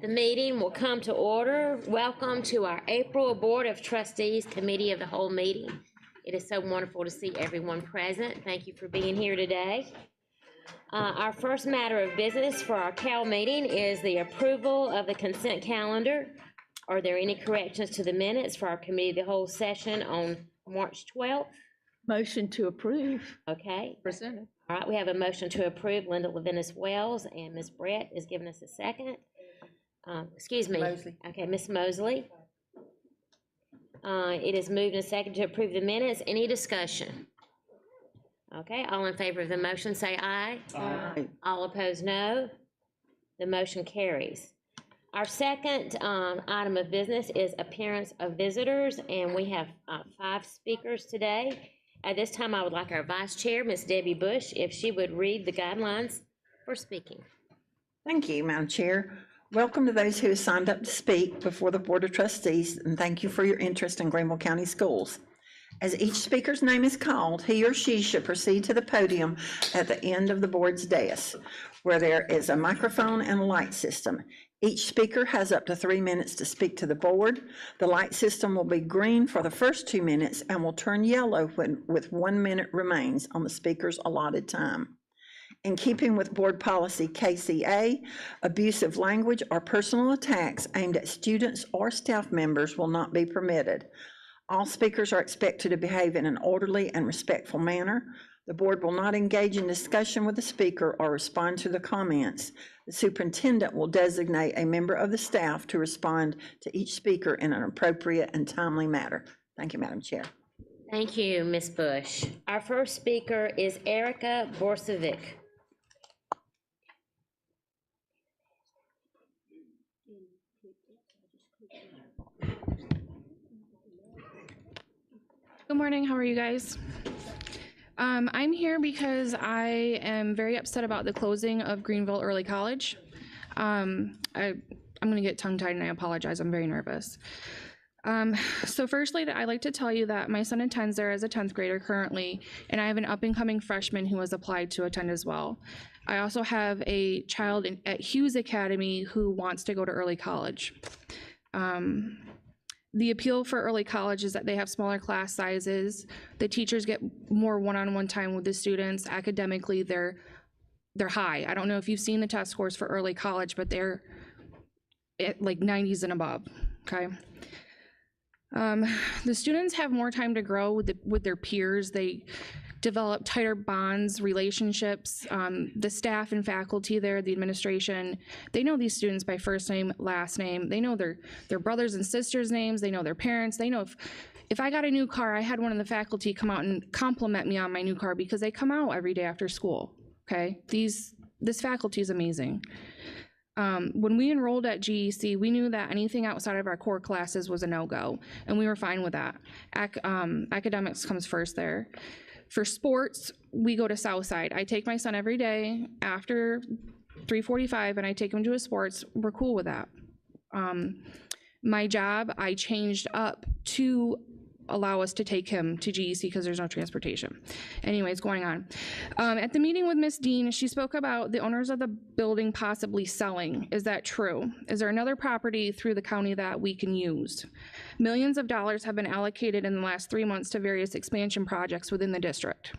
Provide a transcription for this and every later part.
The meeting will come to order. Welcome to our April Board of Trustees Committee of the Whole meeting. It is so wonderful to see everyone present. Thank you for being here today. Our first matter of business for our CAL meeting is the approval of the consent calendar. Are there any corrections to the minutes for our Committee of the Whole session on March 12th? Motion to approve. Okay. Presented. All right, we have a motion to approve. Linda Levinas Wells and Ms. Brett is giving us a second. Excuse me. Mosley. Okay, Ms. Mosley. It is moved and seconded to approve the minutes. Any discussion? Okay, all in favor of the motion say aye. Aye. All opposed, no. The motion carries. Our second item of business is appearance of visitors, and we have 5 speakers today. At this time, I would like our Vice Chair, Ms. Debbie Bush, if she would read the guidelines for speaking. Thank you, Madam Chair. Welcome to those who have signed up to speak before the Board of Trustees, and thank you for your interest in Greenville County Schools. As each speaker's name is called, he or she should proceed to the podium at the end of the board's dais, where there is a microphone and a light system. Each speaker has up to 3 minutes to speak to the board. The light system will be green for the first 2 minutes and will turn yellow with 1 minute remains on the speaker's allotted time. In keeping with board policy KCA, abusive language or personal attacks aimed at students or staff members will not be permitted. All speakers are expected to behave in an orderly and respectful manner. The board will not engage in discussion with the speaker or respond to the comments. The superintendent will designate a member of the staff to respond to each speaker in an appropriate and timely manner. Thank you, Madam Chair. Thank you, Ms. Bush. Our first speaker is Erica Borsovic. Good morning, how are you guys? I'm here because I am very upset about the closing of Greenville Early College. I'm gonna get tongue-tied and I apologize, I'm very nervous. So firstly, I'd like to tell you that my son attends there as a 10th grader currently, and I have an up-and-coming freshman who has applied to attend as well. I also have a child at Hughes Academy who wants to go to early college. The appeal for early college is that they have smaller class sizes. The teachers get more one-on-one time with the students. Academically, they're high. I don't know if you've seen the test scores for early college, but they're at like 90s and above, okay? The students have more time to grow with their peers. They develop tighter bonds, relationships. The staff and faculty there, the administration, they know these students by first name, last name. They know their brothers and sisters' names. They know their parents. They know if I got a new car, I had one of the faculty come out and compliment me on my new car because they come out every day after school, okay? This faculty is amazing. When we enrolled at GEC, we knew that anything outside of our core classes was a no-go, and we were fine with that. Academics comes first there. For sports, we go to Southside. I take my son every day after 3:45 and I take him to his sports. We're cool with that. My job, I changed up to allow us to take him to GEC because there's no transportation. Anyways, going on. At the meeting with Ms. Dean, she spoke about the owners of the building possibly selling. Is that true? Is there another property through the county that we can use? Millions of dollars have been allocated in the last 3 months to various expansion projects within the district.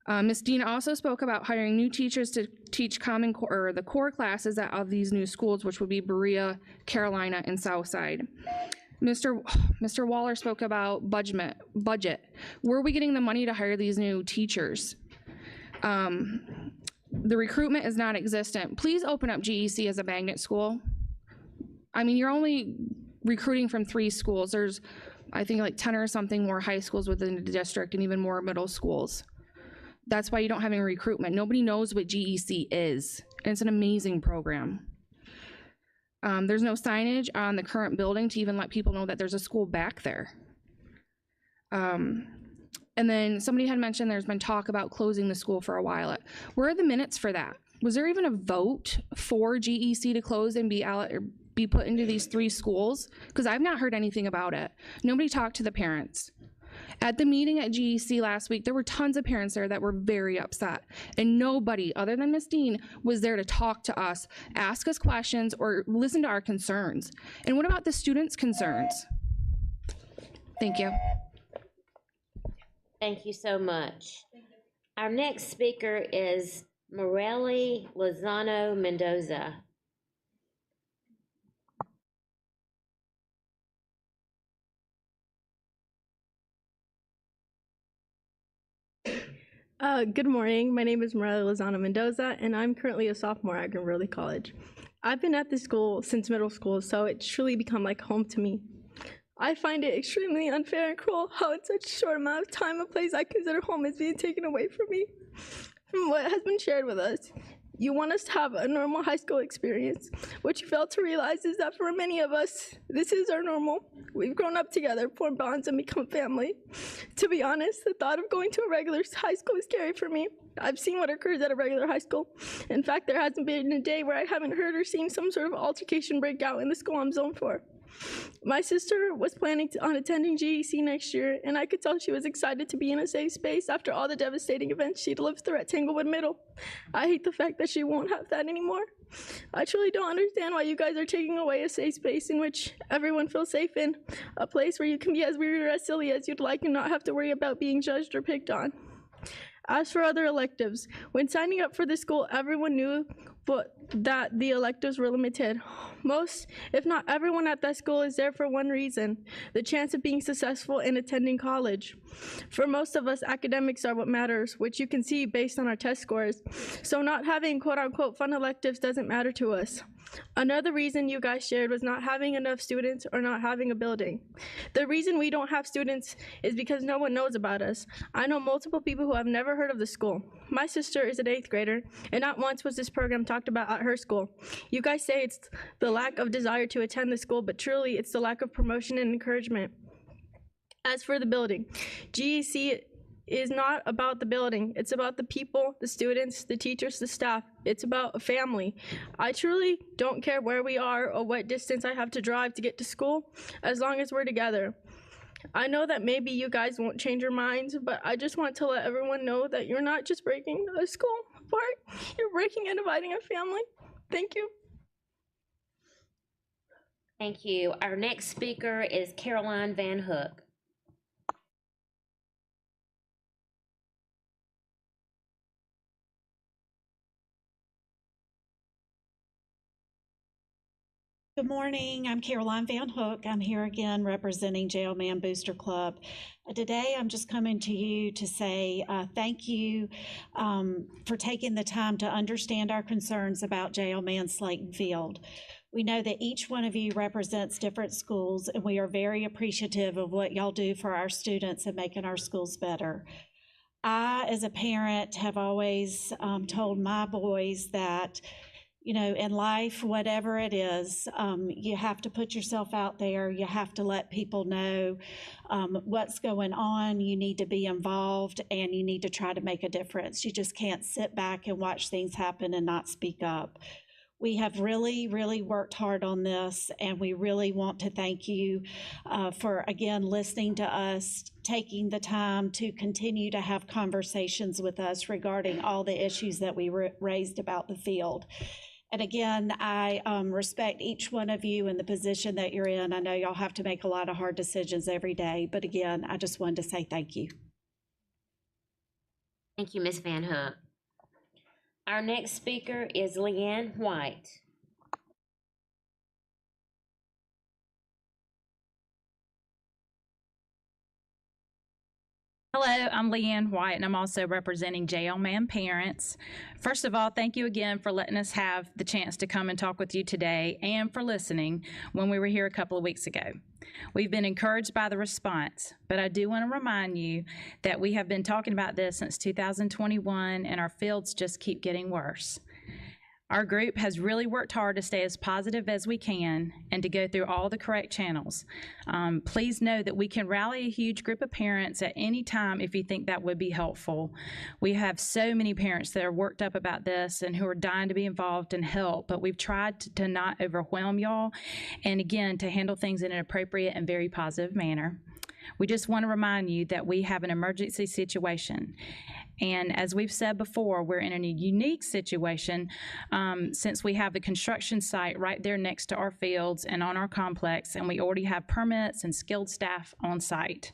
Ms. Dean also spoke about hiring new teachers to teach Common Core, or the core classes of these new schools, which would be Berea, Carolina, and Southside. Mr. Waller spoke about budget. Where are we getting the money to hire these new teachers? The recruitment is non-existent. Please open up GEC as a magnet school. I mean, you're only recruiting from 3 schools. There's, I think, like 10 or something more high schools within the district and even more middle schools. That's why you don't have any recruitment. Nobody knows what GEC is, and it's an amazing program. There's no signage on the current building to even let people know that there's a school back there. And then somebody had mentioned there's been talk about closing the school for a while. Where are the minutes for that? Was there even a vote for GEC to close and be put into these 3 schools? Because I've not heard anything about it. Nobody talked to the parents. At the meeting at GEC last week, there were tons of parents there that were very upset, and nobody other than Ms. Dean was there to talk to us, ask us questions, or listen to our concerns. And what about the students' concerns? Thank you. Thank you so much. Our next speaker is Morelli Lozano Mendoza. Good morning. My name is Morelli Lozano Mendoza, and I'm currently a sophomore at Grimberley College. I've been at this school since middle school, so it's truly become like home to me. I find it extremely unfair and cruel how in such a short amount of time a place I consider home is being taken away from me. From what has been shared with us, you want us to have a normal high school experience. What you fail to realize is that for many of us, this is our normal. We've grown up together, formed bonds, and become family. To be honest, the thought of going to a regular high school is scary for me. I've seen what occurs at a regular high school. In fact, there hasn't been a day where I haven't heard or seen some sort of altercation break out in the school I'm zoned for. My sister was planning on attending GEC next year, and I could tell she was excited to be in a safe space after all the devastating events she'd lived through at Tanglewood Middle. I hate the fact that she won't have that anymore. I truly don't understand why you guys are taking away a safe space in which everyone feels safe in, a place where you can be as weird or as silly as you'd like and not have to worry about being judged or picked on. As for other electives, when signing up for the school, everyone knew that the electives were limited. Most, if not everyone at that school is there for one reason: the chance of being successful in attending college. For most of us, academics are what matters, which you can see based on our test scores. So not having quote-unquote fun electives doesn't matter to us. Another reason you guys shared was not having enough students or not having a building. The reason we don't have students is because no one knows about us. I know multiple people who have never heard of the school. My sister is an 8th grader, and not once was this program talked about at her school. You guys say it's the lack of desire to attend the school, but truly it's the lack of promotion and encouragement. As for the building, GEC is not about the building. It's about the people, the students, the teachers, the staff. It's about a family. I truly don't care where we are or what distance I have to drive to get to school, as long as we're together. I know that maybe you guys won't change your minds, but I just want to let everyone know that you're not just breaking a school apart, you're breaking and dividing a family. Thank you. Thank you. Our next speaker is Caroline Van Hook. Good morning, I'm Caroline Van Hook. I'm here again representing Jailman Booster Club. Today I'm just coming to you to say thank you for taking the time to understand our concerns about Jailman Slayton Field. We know that each one of you represents different schools, and we are very appreciative of what y'all do for our students and making our schools better. I, as a parent, have always told my boys that, you know, in life, whatever it is, you have to put yourself out there. You have to let people know what's going on. You need to be involved, and you need to try to make a difference. You just can't sit back and watch things happen and not speak up. We have really, really worked hard on this, and we really want to thank you for, again, listening to us, taking the time to continue to have conversations with us regarding all the issues that we raised about the field. And again, I respect each one of you in the position that you're in. I know y'all have to make a lot of hard decisions every day, but again, I just wanted to say thank you. Thank you, Ms. Van Hook. Our next speaker is Leanne White. Hello, I'm Leanne White, and I'm also representing Jailman parents. First of all, thank you again for letting us have the chance to come and talk with you today, and for listening when we were here a couple of weeks ago. We've been encouraged by the response, but I do want to remind you that we have been talking about this since 2021, and our fields just keep getting worse. Our group has really worked hard to stay as positive as we can and to go through all the correct channels. Please know that we can rally a huge group of parents at any time if you think that would be helpful. We have so many parents that are worked up about this and who are dying to be involved and help, but we've tried to not overwhelm y'all, and again, to handle things in an appropriate and very positive manner. We just want to remind you that we have an emergency situation. And as we've said before, we're in a unique situation since we have the construction site right there next to our fields and on our complex, and we already have permits and skilled staff on site.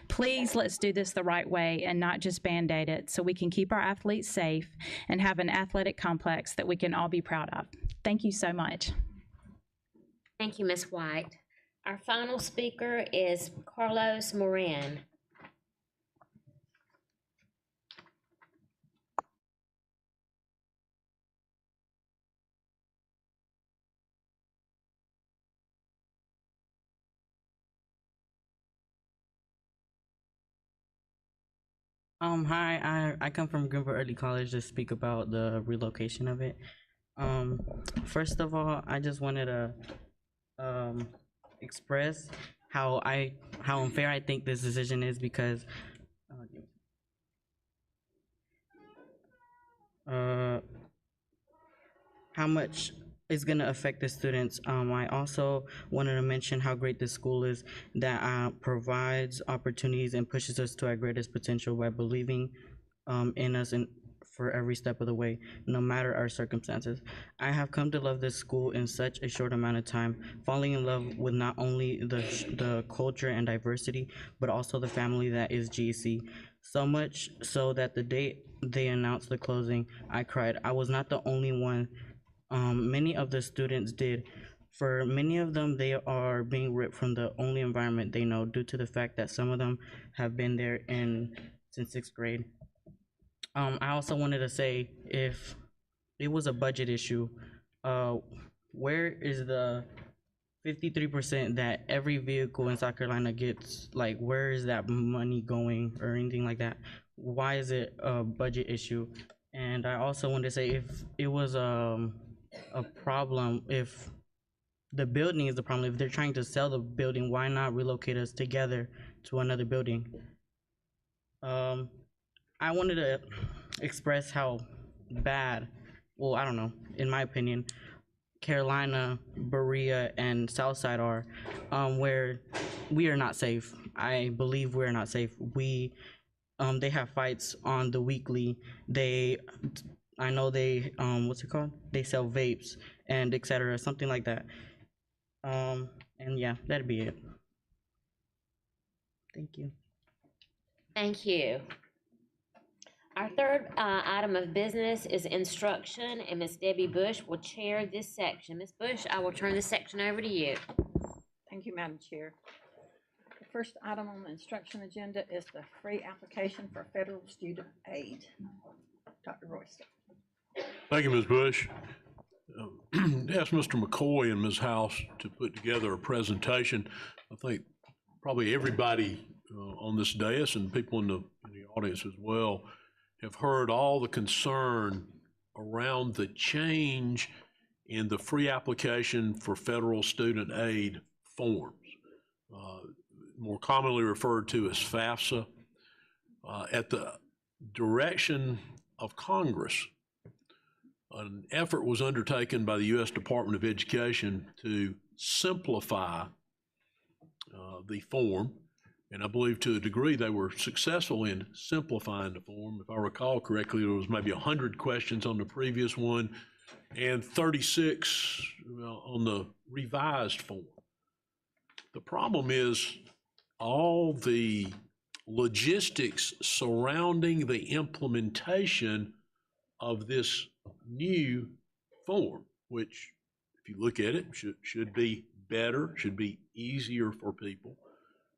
Please, let's do this the right way and not just Band-Aid it, so we can keep our athletes safe and have an athletic complex that we can all be proud of. Thank you so much. Thank you, Ms. White. Our final speaker is Carlos Moran. Hi, I come from Greenville Early College to speak about the relocation of it. First of all, I just wanted to express how unfair I think this decision is, because how much it's going to affect the students. I also wanted to mention how great this school is, that provides opportunities and pushes us to our greatest potential by believing in us and for every step of the way, no matter our circumstances. I have come to love this school in such a short amount of time, falling in love with not only the culture and diversity, but also the family that is GEC. So much so that the day they announced the closing, I cried. I was not the only one. Many of the students did. For many of them, they are being ripped from the only environment they know, due to the fact that some of them have been there since 6th grade. I also wanted to say, if it was a budget issue, where is the 53% that every vehicle in South Carolina gets? Like, where is that money going or anything like that? Why is it a budget issue? And I also wanted to say, if it was a problem, if the building is the problem, if they're trying to sell the building, why not relocate us together to another building? I wanted to express how bad, well, I don't know, in my opinion, Carolina, Berea, and Southside are, where we are not safe. I believe we're not safe. They have fights on the weekly. I know they, what's it called? They sell vapes and etc., something like that. And yeah, that'd be it. Thank you. Thank you. Our third item of business is instruction, and Ms. Debbie Bush will chair this section. Ms. Bush, I will turn this section over to you. Thank you, Madam Chair. The first item on the instruction agenda is the free application for federal student aid. Dr. Royston. Thank you, Ms. Bush. Ask Mr. McCoy and Ms. House to put together a presentation. I think probably everybody on this dais and people in the audience as well have heard all the concern around the change in the free application for federal student aid forms, more commonly referred to as FAFSA. At the direction of Congress, an effort was undertaken by the U.S. Department of Education to simplify the form, and I believe to a degree they were successful in simplifying the form. If I recall correctly, there was maybe 100 questions on the previous one and 36 on the revised form. The problem is all the logistics surrounding the implementation of this new form, which, if you look at it, should be better, should be easier for people.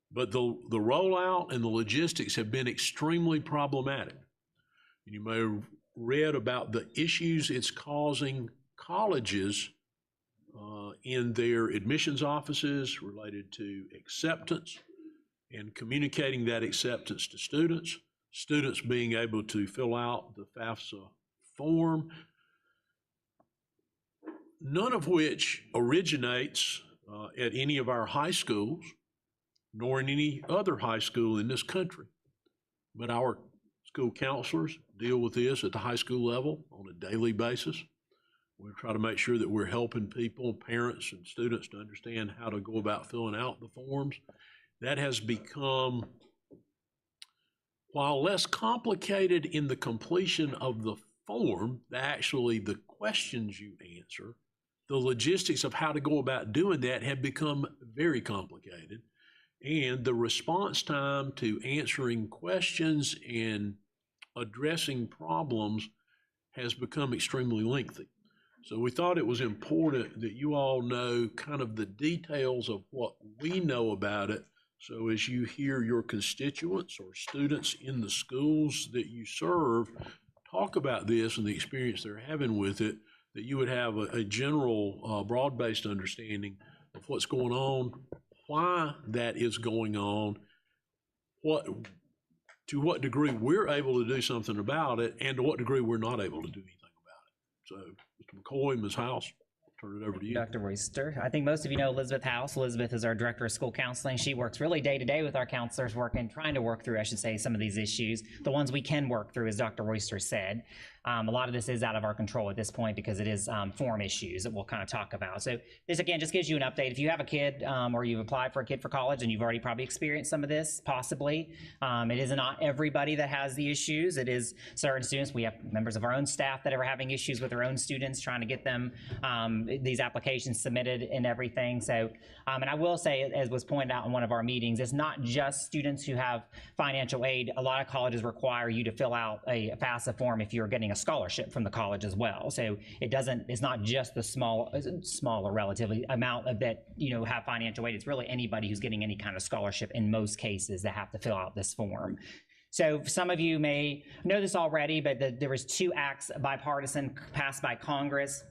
But the rollout and the logistics have been extremely problematic. And you may have read about the issues it's causing colleges in their admissions offices related to acceptance and communicating that acceptance to students, students being able to fill out the FAFSA form, none of which originates at any of our high schools, nor in any other high school in this country. But our school counselors deal with this at the high school level on a daily basis. We try to make sure that we're helping people, parents and students, to understand how to go about filling out the forms. that has become, while less complicated in the completion of the form, actually the questions you answer, the logistics of how to go about doing that have become very complicated. And the response time to answering questions and addressing problems has become extremely lengthy. So we thought it was important that you all know kind of the details of what we know about it. So as you hear your constituents or students in the schools that you serve talk about this and the experience they're having with it, that you would have a general broad-based understanding of what's going on, why that is going on, to what degree we're able to do something about it, and to what degree we're not able to do anything about it. So, Mr. McCoy, Ms. House, I'll turn it over to you. Dr. Royster. I think most of you know Elizabeth House. Elizabeth is our Director of School Counseling. She works really day to day with our counselors, trying to work through, I should say, some of these issues. The ones we can work through, as Dr. Royster said. A lot of this is out of our control at this point because it is form issues that we'll kind of talk about. So this, again, just gives you an update. If you have a kid or you've applied for a kid for college and you've already probably experienced some of this, possibly, it is not everybody that has the issues. It is certain students. We have members of our own staff that are having issues with their own students, trying to get them these applications submitted and everything. So, and I will say, as was pointed out in one of our meetings, it's not just students who have financial aid. A lot of colleges require you to fill out a FAFSA form if you're getting a scholarship from the college as well. So it's not just the smaller relatively amount of that, have financial aid. It's really anybody who's getting any kind of scholarship in most cases that have to fill out this form. So some of you may know this already, but there was 2 acts bipartisan passed by Congress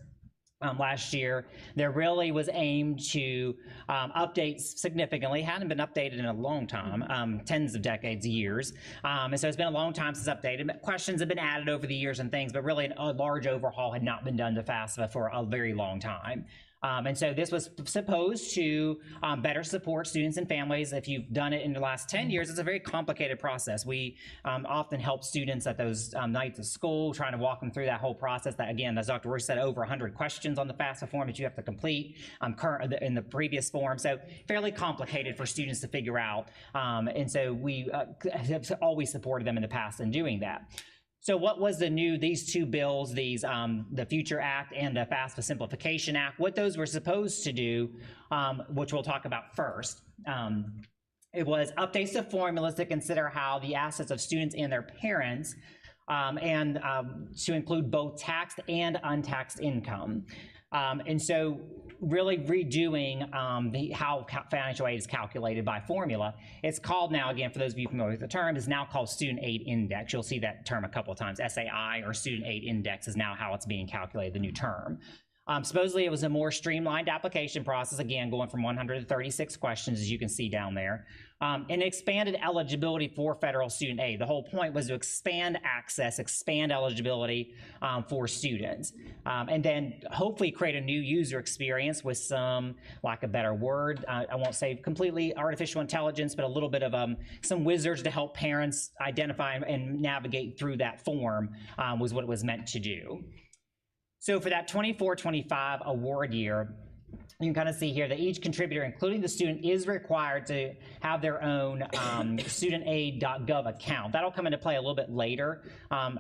last year. That really was aimed to update significantly. Hadn't been updated in a long time, tens of decades, years. And so it's been a long time since updated. But questions have been added over the years and things, but really a large overhaul had not been done to FAFSA for a very long time. And so this was supposed to better support students and families. If you've done it in the last 10 years, it's a very complicated process. We often help students at those nights of school, trying to walk them through that whole process. That, again, as Dr. Royce said, over 100 questions on the FAFSA form that you have to complete in the previous form. So fairly complicated for students to figure out. And so we have always supported them in the past in doing that. So what was these 2 bills, the Future Act and the FAFSA Simplification Act, what those were supposed to do, which we'll talk about first, it was updates to formulas to consider how the assets of students and their parents, and to include both taxed and untaxed income. And so really redoing how financial aid is calculated by formula. It's called now, again, for those of you familiar with the term, is now called Student Aid Index. You'll see that term a couple of times. SAI, or Student Aid Index, is now how it's being calculated, the new term. Supposedly it was a more streamlined application process, again, going from 136 questions, as you can see down there, and expanded eligibility for federal student aid. The whole point was to expand access, expand eligibility for students, and then hopefully create a new user experience with some, lack of a better word, I won't say completely artificial intelligence, but a little bit of some wizards to help parents identify and navigate through that form was what it was meant to do. So for that 24-25 award year, you can kind of see here that each contributor, including the student, is required to have their own studentaid.gov account. That'll come into play a little bit later.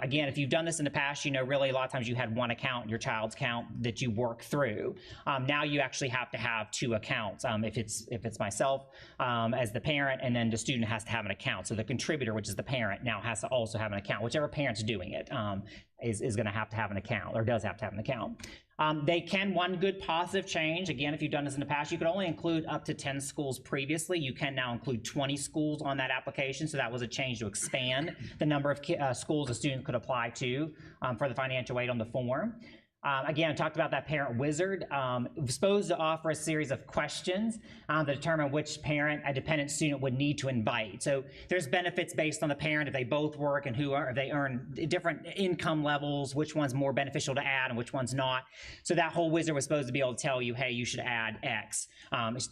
Again, if you've done this in the past, really a lot of times you had one account, your child's account, that you work through. Now you actually have to have 2 accounts. If it's myself as the parent, and then the student has to have an account. So the contributor, which is the parent, now has to also have an account. Whichever parent's doing it is going to have an account, or does have to have an account. One good positive change, again, if you've done this in the past, you could only include up to 10 schools previously. You can now include 20 schools on that application. So that was a change to expand the number of schools a student could apply to for the financial aid on the form. Again, I talked about that parent wizard. It was supposed to offer a series of questions to determine which parent a dependent student would need to invite. So there's benefits based on the parent if they both work, and if they earn different income levels, which one's more beneficial to add and which one's not. So that whole wizard was supposed to be able to tell you, hey, you should add X.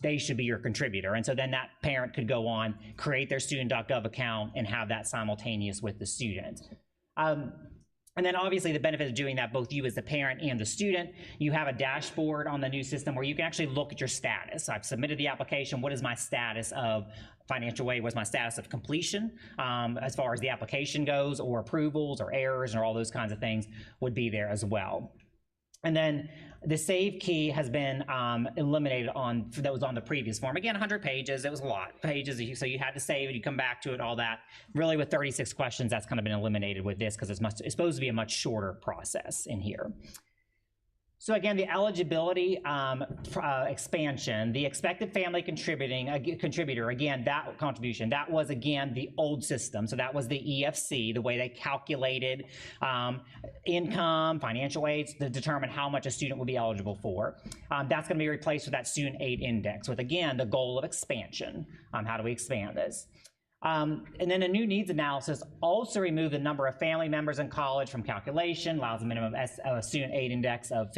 They should be your contributor. And so then that parent could go on, create their student.gov account, and have that simultaneous with the student. And then obviously the benefit of doing that, both you as the parent and the student, you have a dashboard on the new system where you can actually look at your status. I've submitted the application. What is my status of financial aid? What's my status of completion as far as the application goes, or approvals or errors or all those kinds of things would be there as well. And then the save key has been eliminated that was on the previous form. Again, 100 pages, it was a lot of pages, so you had to save it, you come back to it, all that. Really with 36 questions, that's kind of been eliminated with this because it's supposed to be a much shorter process in here. So again, the eligibility expansion, the expected family contributor, again, that contribution, that was again the old system. So that was the EFC, the way they calculated income, financial aids to determine how much a student will be eligible for. That's going to be replaced with that student aid index with, again, the goal of expansion. How do we expand this? And then a new needs analysis also removed the number of family members in college from calculation, allows a minimum student aid index of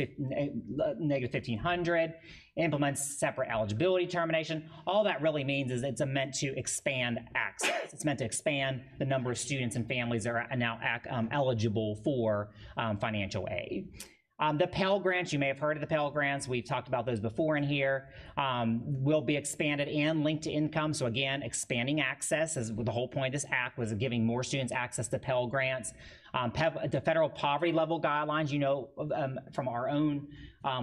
negative 1,500, implements separate eligibility determination. All that really means is it's meant to expand access. It's meant to expand the number of students and families that are now eligible for financial aid. The Pell Grants, you may have heard of the Pell Grants. We've talked about those before in here, will be expanded and linked to income. So again, expanding access is the whole point of this act, was giving more students access to Pell Grants. The federal poverty level guidelines, you know, from our own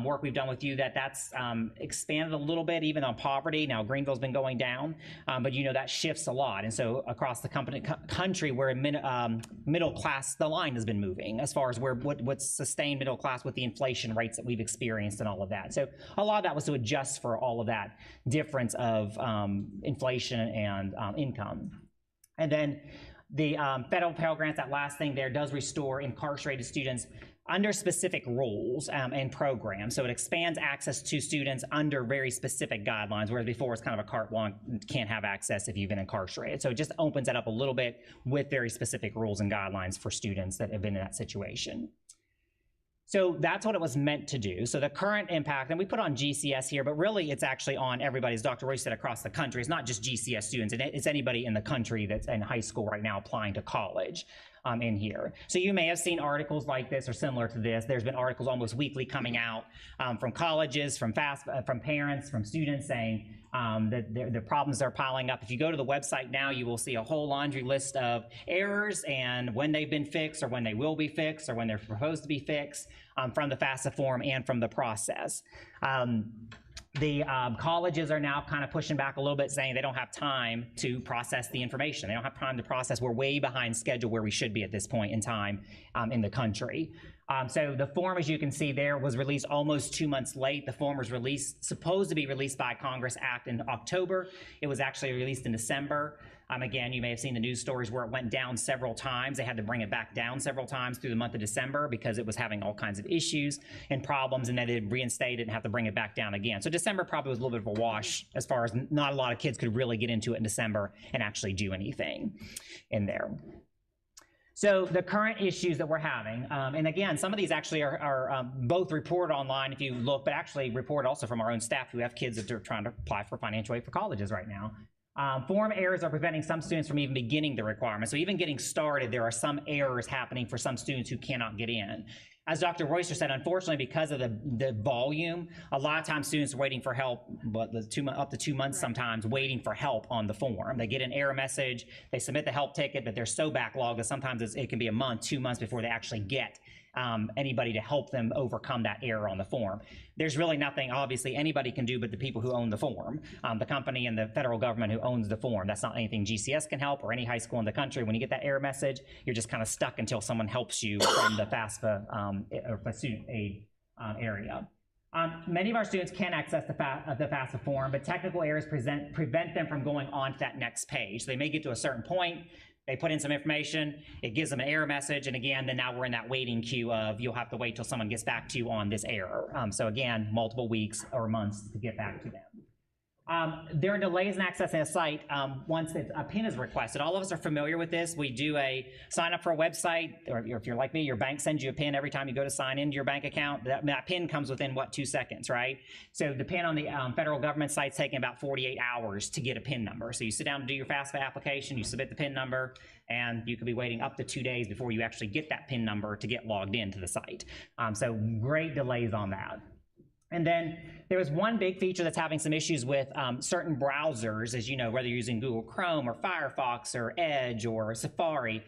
work we've done with you, that's expanded a little bit even on poverty. Now Greenville's been going down, but you know that shifts a lot. And so across the country where middle class, the line has been moving as far as what's sustained middle class with the inflation rates that we've experienced and all of that. So a lot of that was to adjust for all of that difference of inflation and income. And then the federal Pell Grants, that last thing there, does restore incarcerated students under specific rules and programs. So it expands access to students under very specific guidelines, whereas before it's kind of a carte blanche, can't have access if you've been incarcerated. So it just opens that up a little bit with very specific rules and guidelines for students that have been in that situation. So that's what it was meant to do. So the current impact, and we put on GCS here, but really it's actually on everybody, as Dr. Royce said, across the country. It's not just GCS students, it's anybody in the country that's in high school right now applying to college in here. So you may have seen articles like this or similar to this. There's been articles almost weekly coming out from colleges, from parents, from students saying that the problems are piling up. If you go to the website now, you will see a whole laundry list of errors and when they've been fixed or when they will be fixed or when they're proposed to be fixed from the FAFSA form and from the process. The colleges are now kind of pushing back a little bit, saying they don't have time to process the information. They don't have time to process. We're way behind schedule where we should be at this point in time in the country. So the form, as you can see there, was released almost 2 months late. The form was supposed to be released by Congress Act in October. It was actually released in December. Again, you may have seen the news stories where it went down several times. They had to bring it back down several times through the month of December because it was having all kinds of issues and problems, and then they'd reinstate it and have to bring it back down again. So December probably was a little bit of a wash as far as not a lot of kids could really get into it in December and actually do anything in there. So the current issues that we're having, and again, some of these actually are both reported online if you look, but actually reported also from our own staff who have kids that are trying to apply for financial aid for colleges right now. Form errors are preventing some students from even beginning the requirement. So even getting started, there are some errors happening for some students who cannot get in. As Dr. Royster said, unfortunately, because of the volume, a lot of times students are waiting for help, up to 2 months sometimes, waiting for help on the form. They get an error message, they submit the help ticket, but they're so backlogged that sometimes it can be a month, 2 months before they actually get anybody to help them overcome that error on the form. There's really nothing, obviously, anybody can do but the people who own the form, the company and the federal government who owns the form. That's not anything GCS can help or any high school in the country. When you get that error message, you're just kind of stuck until someone helps you from the FAFSA or student aid area. Many of our students can access the FAFSA form, but technical errors prevent them from going on to that next page. They may get to a certain point, they put in some information, it gives them an error message, and again, then now we're in that waiting queue of you'll have to wait till someone gets back to you on this error. So again, multiple weeks or months to get back to them. There are delays in accessing a site once a PIN is requested. All of us are familiar with this. We do a sign up for a website, or if you're like me, your bank sends you a PIN every time you go to sign into your bank account. That PIN comes within, 2 seconds, right? So the PIN on the federal government site's taking about 48 hours to get a PIN number. So you sit down to do your FAFSA application, you submit the PIN number, and you could be waiting up to 2 days before you actually get that PIN number to get logged into the site. So great delays on that. And then there was one big feature that's having some issues with certain browsers, as you know, whether you're using Google Chrome or Firefox or Edge or Safari,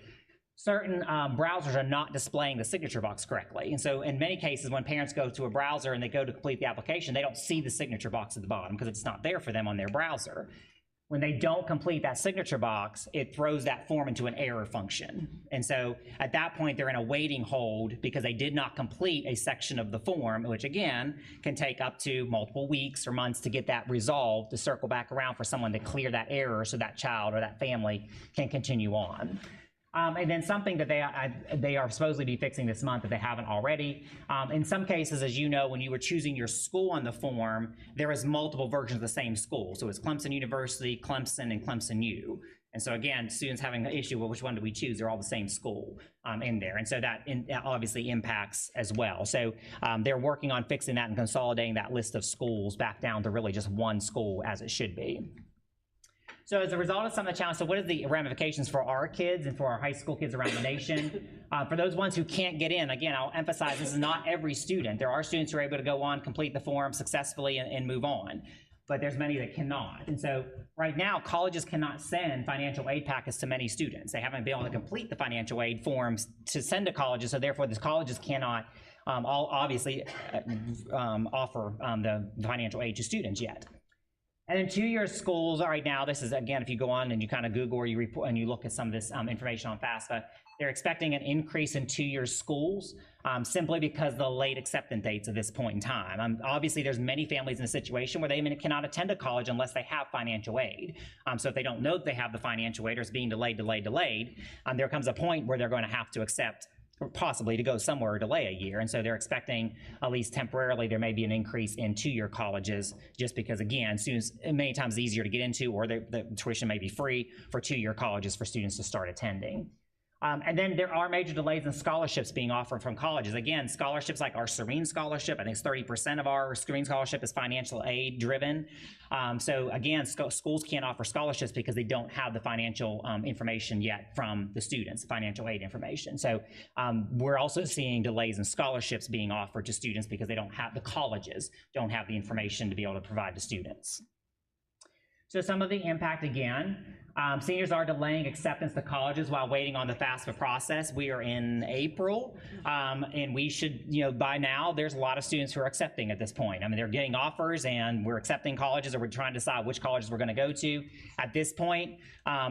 certain browsers are not displaying the signature box correctly. And so in many cases, when parents go to a browser and they go to complete the application, they don't see the signature box at the bottom because it's not there for them on their browser. When they don't complete that signature box, it throws that form into an error function. And so at that point, they're in a waiting hold because they did not complete a section of the form, which again, can take up to multiple weeks or months to get that resolved, to circle back around for someone to clear that error so that child or that family can continue on. And then something that they are supposedly be fixing this month if they haven't already. In some cases, as you know, when you were choosing your school on the form, there was multiple versions of the same school. So it's Clemson University, Clemson, and Clemson U. And so again, students having an issue, well, which one do we choose? They're all the same school in there. And so that obviously impacts as well. So they're working on fixing that and consolidating that list of schools back down to really just one school as it should be. So as a result of some of the challenges, so what are the ramifications for our kids and for our high school kids around the nation? For those ones who can't get in, again, I'll emphasize this is not every student. There are students who are able to go on, complete the form successfully and move on, but there's many that cannot. And so right now, colleges cannot send financial aid packets to many students. They haven't been able to complete the financial aid forms to send to colleges, so therefore these colleges cannot obviously offer the financial aid to students yet. And then two-year schools right now, this is, again, if you go on and you kind of Google or you report and you look at some of this information on FAFSA, they're expecting an increase in two-year schools simply because the late acceptance dates at this point in time. Obviously, there's many families in a situation where they cannot attend a college unless they have financial aid. So if they don't know that they have the financial aid or it's being delayed, there comes a point where they're going to have to accept or possibly to go somewhere or delay a year. And so they're expecting, at least temporarily, there may be an increase in two-year colleges just because, again, students, many times easier to get into or the tuition may be free for two-year colleges for students to start attending. And then there are major delays in scholarships being offered from colleges. Again, scholarships like our Serene Scholarship, I think it's 30% of our Serene Scholarship is financial aid driven. So again, schools can't offer scholarships because they don't have the financial information yet from the students, financial aid information. So we're also seeing delays in scholarships being offered to students because they don't have, the colleges don't have the information to be able to provide to students. So some of the impact again, seniors are delaying acceptance to colleges while waiting on the FAFSA process. We are in April, and we should, by now, there's a lot of students who are accepting at this point. I mean, they're getting offers and we're accepting colleges or we're trying to decide which colleges we're going to go to. At this point,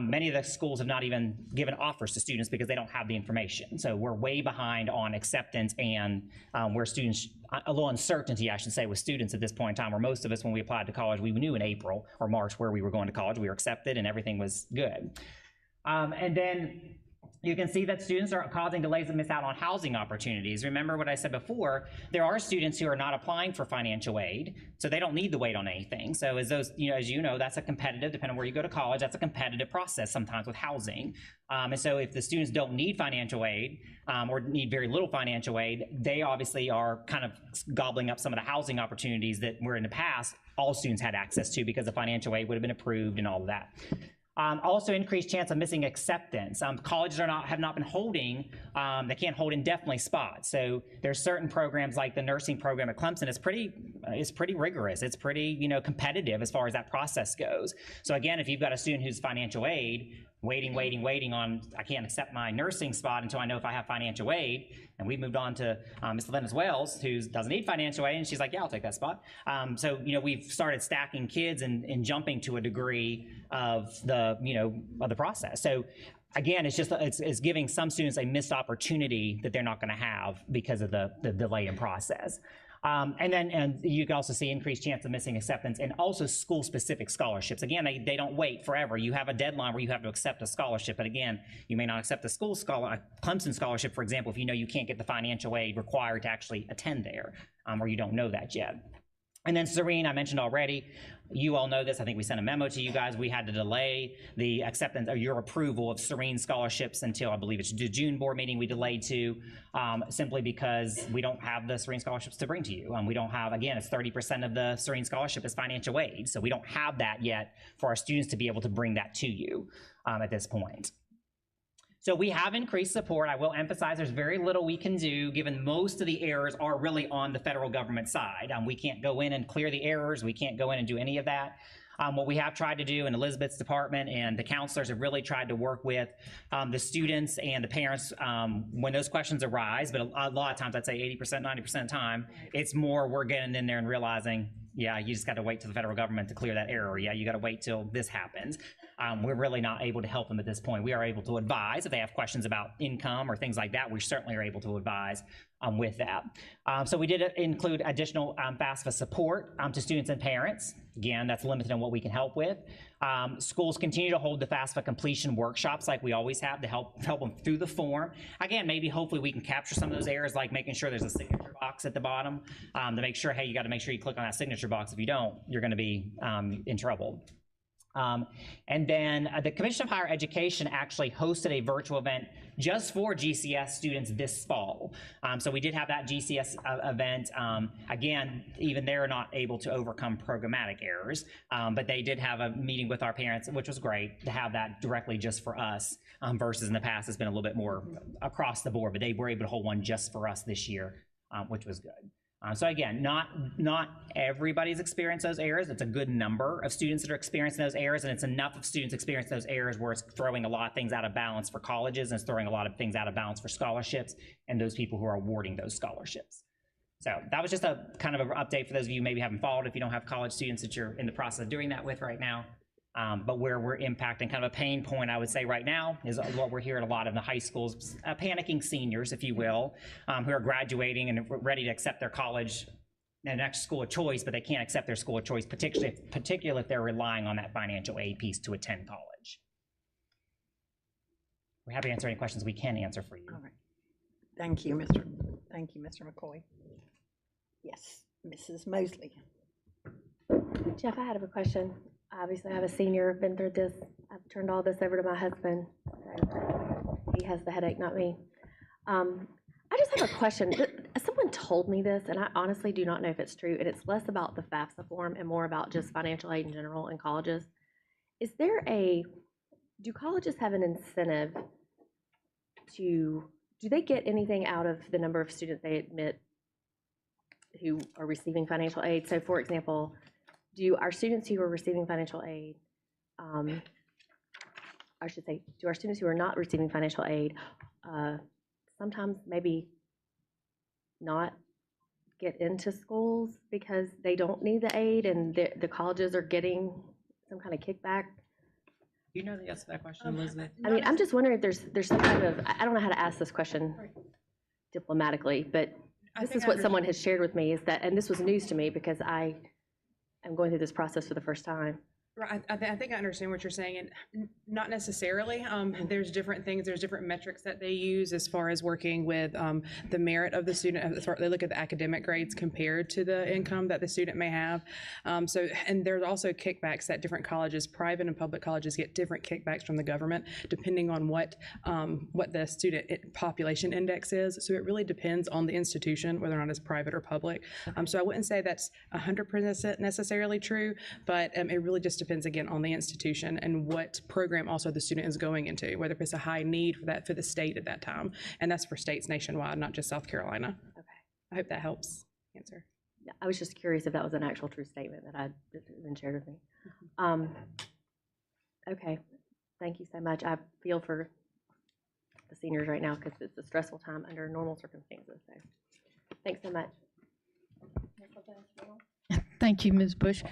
many of the schools have not even given offers to students because they don't have the information. So we're way behind on acceptance and where students, a little uncertainty, I should say, with students at this point in time, where most of us, when we applied to college, we knew in April or March where we were going to college, we were accepted and everything was good. And then you can see that students are causing delays and miss out on housing opportunities. Remember what I said before, there are students who are not applying for financial aid, so they don't need to wait on anything. So as those, as you know, that's a competitive, depending on where you go to college, that's a competitive process sometimes with housing. And so if the students don't need financial aid or need very little financial aid, they obviously are kind of gobbling up some of the housing opportunities that were in the past all students had access to because the financial aid would have been approved and all of that. Also increased chance of missing acceptance. Colleges have not been holding, they can't hold indefinitely spots. So there's certain programs like the nursing program at Clemson is pretty rigorous. It's pretty, competitive as far as that process goes. So again, if you've got a student who's financial aid, waiting on, I can't accept my nursing spot until I know if I have financial aid. And we moved on to Ms. Lennis Wells, who doesn't need financial aid, and she's like, yeah, I'll take that spot. So, we've started stacking kids and jumping to a degree of the, of the process. So again, it's giving some students a missed opportunity that they're not going to have because of the delay in process. And you can also see increased chance of missing acceptance and also school-specific scholarships. Again, they don't wait forever. You have a deadline where you have to accept a scholarship. But again, you may not accept a Clemson scholarship, for example, if you know you can't get the financial aid required to actually attend there, or you don't know that yet. And then Serene, I mentioned already, you all know this, I think we sent a memo to you guys, we had to delay the acceptance or your approval of Serene scholarships until, I believe it's the June board meeting we delayed to, simply because we don't have the Serene scholarships to bring to you. We don't have, again, it's 30% of the Serene scholarship is financial aid, so we don't have that yet for our students to be able to bring that to you at this point. So we have increased support. I will emphasize there's very little we can do given most of the errors are really on the federal government side. We can't go in and clear the errors. We can't go in and do any of that. What we have tried to do in Elizabeth's department and the counselors have really tried to work with the students and the parents when those questions arise, but a lot of times I'd say 80%, 90% of the time, it's more we're getting in there and realizing, yeah, you just got to wait till the federal government to clear that error. Yeah, you got to wait till this happens. We're really not able to help them at this point. We are able to advise if they have questions about income or things like that. We certainly are able to advise with that. So we did include additional FAFSA support to students and parents. Again, that's limited on what we can help with. Schools continue to hold the FAFSA completion workshops like we always have to help them through the form. Again, maybe hopefully we can capture some of those errors, like making sure there's a signature box at the bottom to make sure, hey, you got to make sure you click on that signature box. If you don't, you're going to be in trouble. And then the Commission of Higher Education actually hosted a virtual event just for GCS students this fall. So we did have that GCS event. Again, even they're not able to overcome programmatic errors, but they did have a meeting with our parents, which was great to have that directly just for us versus in the past it's been a little bit more across the board, but they were able to hold one just for us this year, which was good. So again, not everybody's experienced those errors. It's a good number of students that are experiencing those errors, and it's enough of students experiencing those errors where it's throwing a lot of things out of balance for colleges and it's throwing a lot of things out of balance for scholarships and those people who are awarding those scholarships. So that was just a kind of an update for those of you who maybe haven't followed if you don't have college students that you're in the process of doing that with right now. But where we're impacting kind of a pain point, I would say right now, is what we're hearing a lot in the high schools, panicking seniors, if you will, who are graduating and ready to accept their college, their next school of choice, but they can't accept their school of choice, particularly if they're relying on that financial aid piece to attend college. We're happy to answer any questions we can answer for you. All right. Thank you, Mr. McCoy. Yes, Mrs. Mosley. Jeff, I had a question. Obviously, I have a senior, been through this. I've turned all this over to my husband. So he has the headache, not me. I just have a question. Someone told me this, and I honestly do not know if it's true, and it's less about the FAFSA form and more about just financial aid in general in colleges. Do colleges have an incentive do they get anything out of the number of students they admit who are receiving financial aid? So for example, do our students who are receiving financial aid, I should say, do our students who are not receiving financial aid sometimes maybe not get into schools because they don't need the aid and the colleges are getting some kind of kickback? You know the answer to that question, Elizabeth? I mean, I'm just wondering if there's some kind of, I don't know how to ask this question diplomatically, but this is what someone has shared with me is that, and this was news to me because I am going through this process for the first time. Right, I think I understand what you're saying, and not necessarily. There's different things, there's different metrics that they use as far as working with the merit of the student. They look at the academic grades compared to the income that the student may have. And there's also kickbacks that different colleges, private and public colleges, get different kickbacks from the government depending on what the student population index is. So it really depends on the institution, whether or not it's private or public. So I wouldn't say that's 100% necessarily true, but it really just depends again on the institution and what program also the student is going into, whether it's a high need for the state at that time. And that's for states nationwide, not just South Carolina. Okay. I hope that helps answer. Yeah, I was just curious if that was an actual true statement that had been shared with me. Okay, thank you so much. I feel for the seniors right now because it's a stressful time under normal circumstances. So thanks so much. Thank you, Ms. Bush.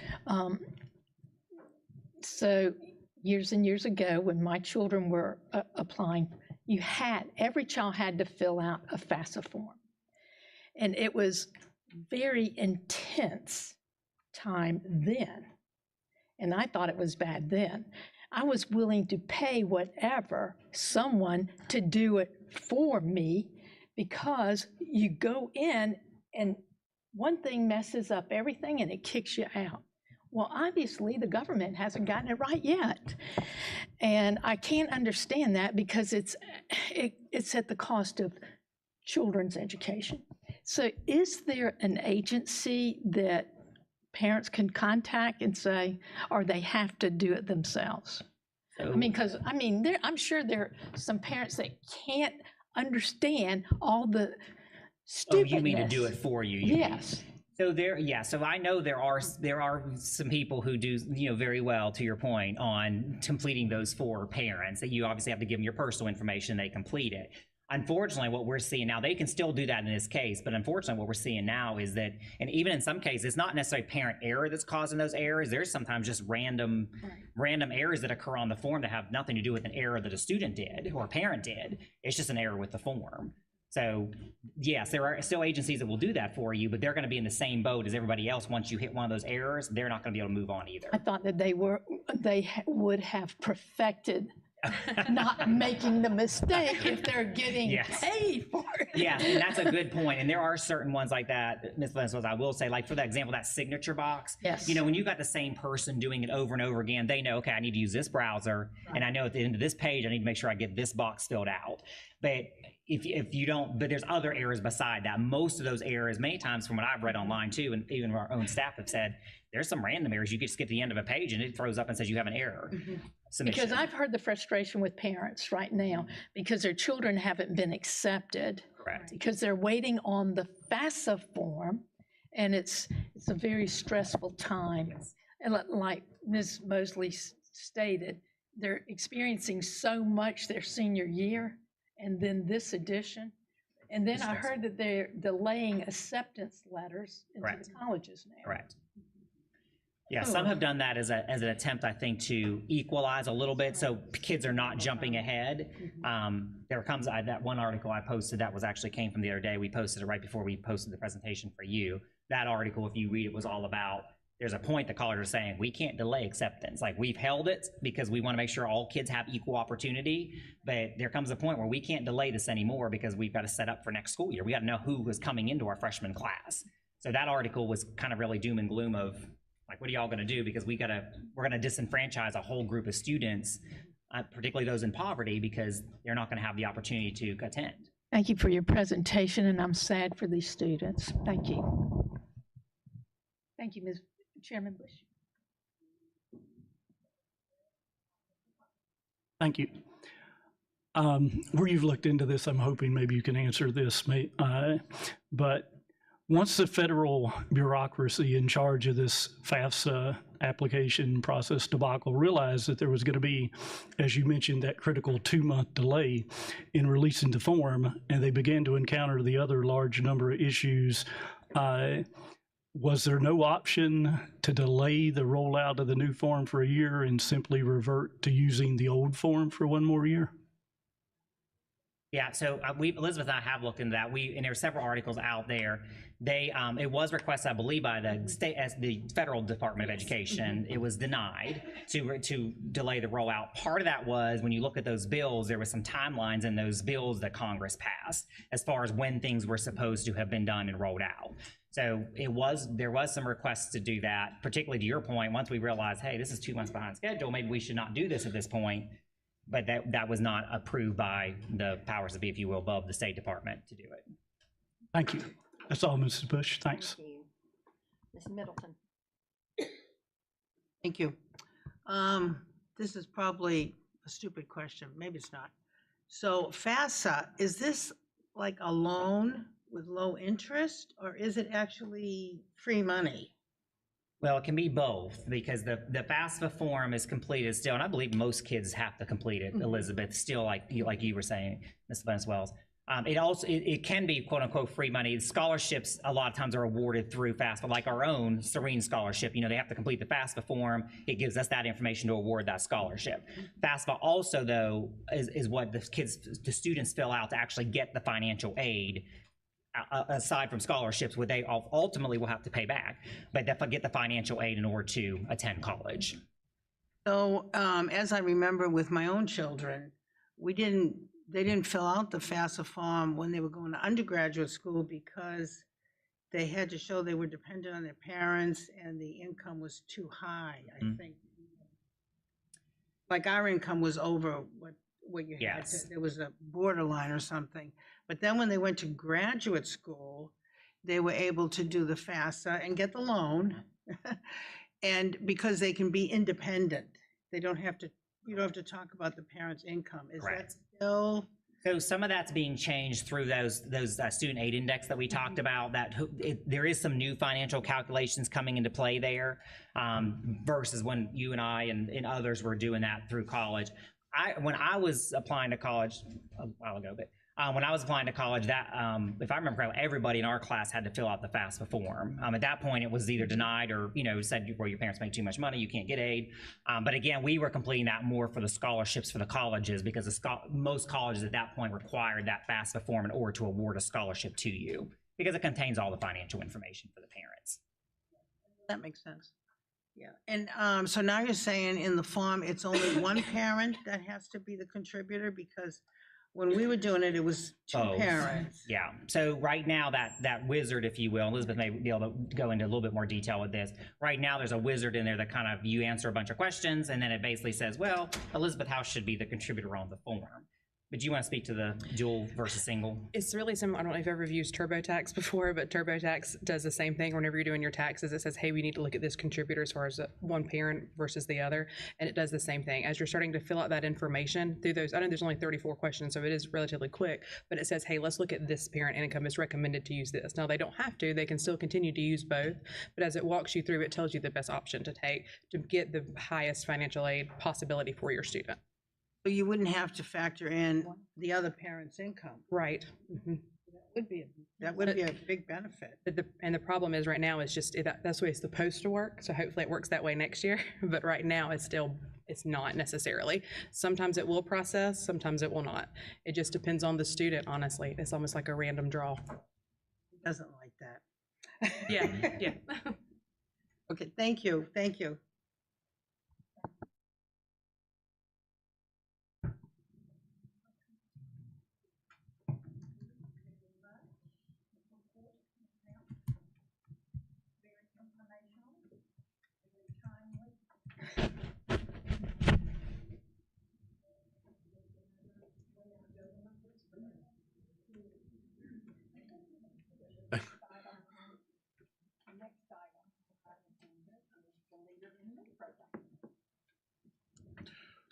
So years and years ago, when my children were applying, every child had to fill out a FAFSA form. And it was very intense time then. And I thought it was bad then. I was willing to pay whatever someone to do it for me because you go in and one thing messes up everything and it kicks you out. Well, obviously, the government hasn't gotten it right yet. And I can't understand that because it's at the cost of children's education. So is there an agency that parents can contact and say, or they have to do it themselves? I mean, because, I'm sure there are some parents that can't understand all the stupidness. Oh, you mean to do it for you? Yes. So I know there are some people who do, very well, to your point, on completing those for parents, that you obviously have to give them your personal information, they complete it. Unfortunately, what we're seeing now, they can still do that in this case, but unfortunately what we're seeing now is that, and even in some cases, it's not necessarily parent error that's causing those errors. There's sometimes just random errors that occur on the form that have nothing to do with an error that a student did or a parent did. It's just an error with the form. So yes, there are still agencies that will do that for you, but they're going to be in the same boat as everybody else. Once you hit one of those errors, they're not going to be able to move on either. I thought that they would have perfected not making the mistake if they're getting paid for it. Yeah, and that's a good point. And there are certain ones like that, Ms. Venezuela, I will say, like for that example, that signature box. Yes. When you got the same person doing it over and over again, they know, okay, I need to use this browser, and I know at the end of this page, I need to make sure I get this box filled out. But if you don't, but there's other errors beside that. Most of those errors, many times from what I've read online too, and even our own staff have said, there's some random errors. You could skip the end of a page and it throws up and says you have an error. Because I've heard the frustration with parents right now because their children haven't been accepted. Correct. Because they're waiting on the FAFSA form, and it's a very stressful time. Yes. And like Ms. Mosley stated, they're experiencing so much their senior year, and then this addition. And then I heard that they're delaying acceptance letters into the colleges now. Correct. Yeah, some have done that as an attempt, I think, to equalize a little bit, so kids are not jumping ahead. There comes that one article I posted that was actually came from the other day. We posted it right before we posted the presentation for you. That article, if you read it, was all about, there's a point the college are saying, we can't delay acceptance. Like, we've held it because we want to make sure all kids have equal opportunity, but there comes a point where we can't delay this anymore because we've got to set up for next school year. We got to know who is coming into our freshman class. So that article was kind of really doom and gloom of, like, what are y'all going to do? Because we're going to disenfranchise a whole group of students, particularly those in poverty, because they're not going to have the opportunity to attend. Thank you for your presentation, and I'm sad for these students. Thank you. Thank you, Ms. Chairman Bush. Thank you. Where you've looked into this, I'm hoping maybe you can answer this, but once the federal bureaucracy in charge of this FAFSA application process debacle realized that there was going to be, as you mentioned, that critical 2-month delay in releasing the form, and they began to encounter the other large number of issues, was there no option to delay the rollout of the new form for a year and simply revert to using the old form for 1 more year? Yeah, so Elizabeth and I have looked into that. And there are several articles out there. It was requested, I believe, by the state, as the Federal Department of Education. It was denied to delay the rollout. Part of that was when you look at those bills, there were some timelines in those bills that Congress passed as far as when things were supposed to have been done and rolled out. So there was some requests to do that, particularly to your point. Once we realized, hey, this is 2 months behind schedule, maybe we should not do this at this point. But that was not approved by the powers that be, if you will, above the State Department to do it. Thank you. That's all, Mrs. Bush. Thanks. Thank you. Ms. Middleton. Thank you. This is probably a stupid question. Maybe it's not. So FAFSA, is this like a loan with low interest, or is it actually free money? Well, it can be both, because the FAFSA form is completed still, and I believe most kids have to complete it, Elizabeth, still like you were saying, Ms. Venezuela. It can be quote unquote free money. Scholarships a lot of times are awarded through FAFSA, like our own Serene Scholarship. They have to complete the FAFSA form. It gives us that information to award that scholarship. FAFSA also, though, is what the students fill out to actually get the financial aid. Aside from scholarships, what they ultimately will have to pay back, but they get the financial aid in order to attend college. So as I remember with my own children, they didn't fill out the FAFSA form when they were going to undergraduate school because they had to show they were dependent on their parents and the income was too high, I think. Like our income was over what you had, Yes. there was a borderline or something. But then when they went to graduate school, they were able to do the FAFSA and get the loan. And because they can be independent, they don't have to, you don't have to talk about the parents' income. Is that Correct. still? So some of that's being changed through those student aid index that we talked about, there is some new financial calculations coming into play there, versus when you and I and others were doing that through college. When I was applying to college a while ago, but when I was applying to college, that if I remember correctly, everybody in our class had to fill out the FAFSA form. At that point, it was either denied or, said, well, your parents make too much money, you can't get aid. But again, we were completing that more for the scholarships for the colleges, because most colleges at that point required that FAFSA form in order to award a scholarship to you, because it contains all the financial information for the parents. That makes sense. Yeah, and so now you're saying in the form, it's only one parent that has to be the contributor, because when we were doing it, it was two Both. parents. Yeah, so right now that wizard, if you will, Elizabeth may be able to go into a little bit more detail with this. Right now, there's a wizard in there that kind of, you answer a bunch of questions, and then it basically says, well, Elizabeth House should be the contributor on the form. But do you want to speak to the dual versus single? It's really similar. I don't know if you've ever used TurboTax before, but TurboTax does the same thing. Whenever you're doing your taxes, it says, hey, we need to look at this contributor as far as one parent versus the other. And it does the same thing. As you're starting to fill out that information through those, I know there's only 34 questions, so it is relatively quick, but it says, hey, let's look at this parent income. It's recommended to use this. Now, they don't have to. They can still continue to use both. But as it walks you through, it tells you the best option to take to get the highest financial aid possibility for your student. So you wouldn't have to factor in the other parent's income. Right. That would be a big benefit. And the problem is right now is just that's the way it's supposed to work. So hopefully it works that way next year. But right now it's not necessarily. Sometimes it will process, sometimes it will not. It just depends on the student, honestly. It's almost like a random draw. It doesn't like that. Yeah. Okay, thank you.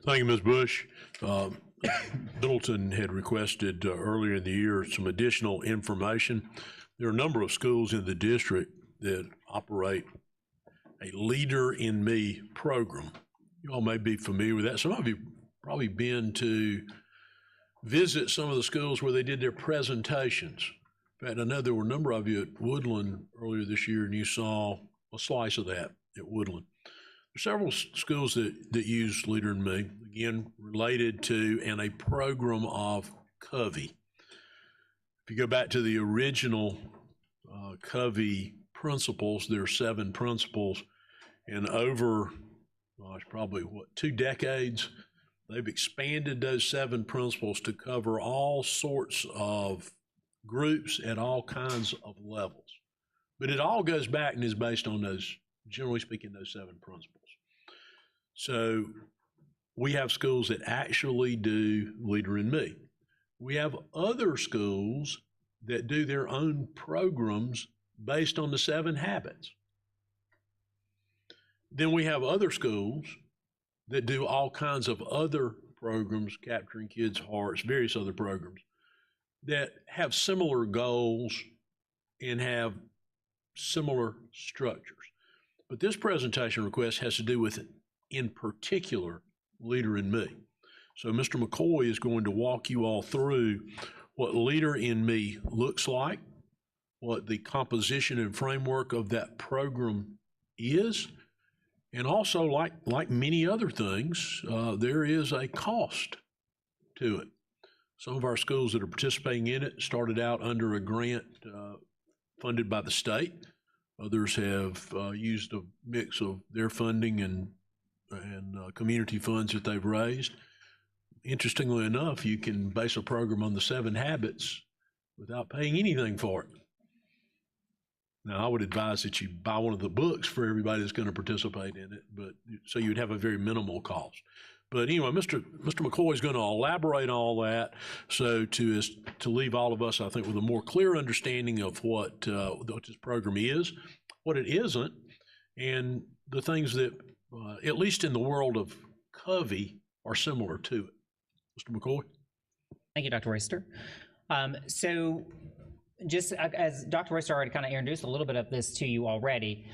Thank you, Ms. Bush. Middleton had requested earlier in the year some additional information. There are a number of schools in the district that operate a Leader in Me program. You all may be familiar with that. Some of you probably been to visit some of the schools where they did their presentations. In fact, I know there were a number of you at Woodland earlier this year, and you saw a slice of that at Woodland. There's several schools that use Leader in Me, again, related to and a program of Covey. If you go back to the original Covey principles, there are 7 principles, and over, probably 2 decades, they've expanded those 7 principles to cover all sorts of groups at all kinds of levels. But it all goes back and is based on those, generally speaking, those 7 principles. So we have schools that actually do Leader in Me. We have other schools that do their own programs based on the 7 habits. Then we have other schools that do all kinds of other programs, capturing kids' hearts, various other programs that have similar goals and have similar structures. But this presentation request has to do with, in particular, Leader in Me. So Mr. McCoy is going to walk you all through what Leader in Me looks like, what the composition and framework of that program is, and also, like many other things, there is a cost to it. Some of our schools that are participating in it started out under a grant funded by the state. Others have used a mix of their funding and community funds that they've raised. Interestingly enough, you can base a program on the 7 habits without paying anything for it. Now, I would advise that you buy one of the books for everybody that's going to participate in it, but so you'd have a very minimal cost. But anyway, Mr. McCoy is going to elaborate on all that, so to leave all of us, I think, with a more clear understanding of what this program is, what it isn't, and the things that, at least in the world of Covey, are similar to it. Mr. McCoy? Thank you, Dr. Royster. So just as Dr. Royster already kind of introduced a little bit of this to you already,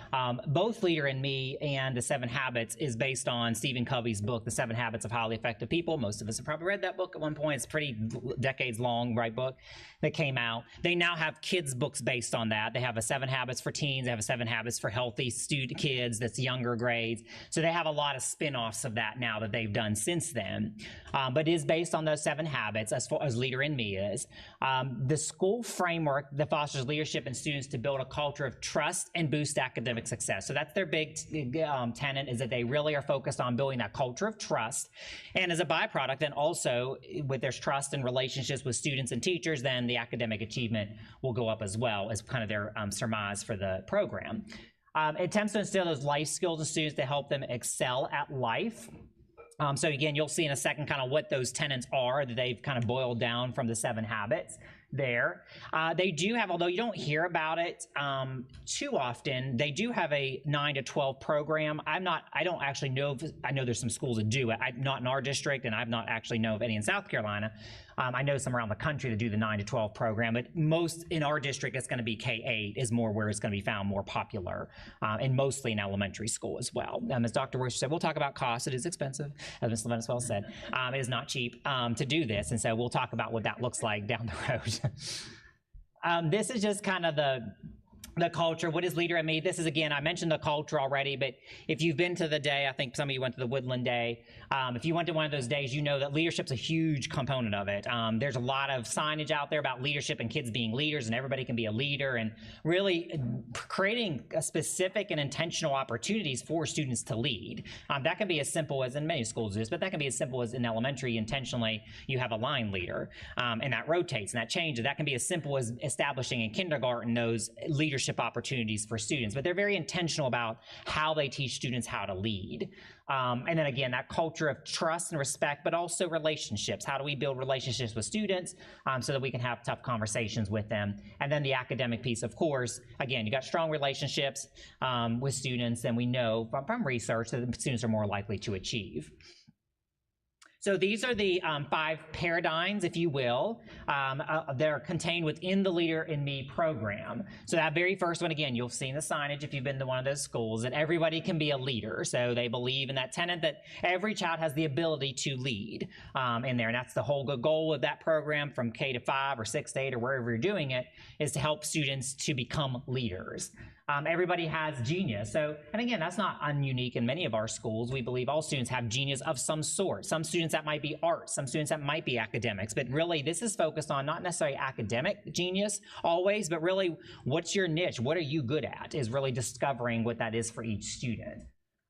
both Leader in Me and The 7 Habits is based on Stephen Covey's book, The 7 Habits of Highly Effective People. Most of us have probably read that book at one point. It's a pretty decades long, right, book that came out. They now have kids books based on that. They have a 7 Habits for teens. They have a 7 Habits for healthy kids that's younger grades. So they have a lot of spin-offs of that now that they've done since then. But it is based on those 7 habits as far as Leader in Me is. The school framework that fosters leadership in students to build a culture of trust and boost academic success. So that's their big tenet, is that they really are focused on building that culture of trust. And as a byproduct, then also with their trust and relationships with students and teachers, then the academic achievement will go up as well, as kind of their surmise for the program. It attempts to instill those life skills in students to help them excel at life. So again, you'll see in a second kind of what those tenets are that they've kind of boiled down from the 7 habits there. They do have, although you don't hear about it too often, they do have a 9 to 12 program. I don't actually know I know there's some schools that do it. I'm not in our district, and I've not actually know of any in South Carolina. I know some around the country that do the 9 to 12 program, but most in our district, it's going to be K-8 is more where it's going to be found more popular, and mostly in elementary school as well. As Dr. Royster said, we'll talk about cost. It is expensive, as Ms. Levin as well said. It is not cheap to do this, and so we'll talk about what that looks like down the road. This is just kind of the culture. What is Leader in Me? This is, again, I mentioned the culture already, but if you've been to the day, I think some of you went to the Woodland Day. If you went to one of those days, you know that leadership's a huge component of it. There's a lot of signage out there about leadership and kids being leaders, and everybody can be a leader, and really creating a specific and intentional opportunities for students to lead. That can be as simple as, in many schools it is, but that can be as simple as in elementary, intentionally, you have a line leader, and that rotates and that changes. That can be as simple as establishing in kindergarten those leadership opportunities for students, but they're very intentional about how they teach students how to lead. And then again, that culture of trust and respect, but also relationships. How do we build relationships with students so that we can have tough conversations with them? And then the academic piece, of course, again, you got strong relationships with students, and we know from research that the students are more likely to achieve. So these are the 5 paradigms, if you will, that are contained within the Leader in Me program. So that very first one, again, you'll see in the signage if you've been to one of those schools, that everybody can be a leader. So they believe in that tenet that every child has the ability to lead in there. And that's the whole goal of that program from K to 5 or 6 to 8 or wherever you're doing it, is to help students to become leaders. Everybody has genius. So, and again, that's not ununique in many of our schools. We believe all students have genius of some sort. Some students that might be art, some students that might be academics, but really this is focused on not necessarily academic genius always, but really what's your niche? What are you good at is really discovering what that is for each student.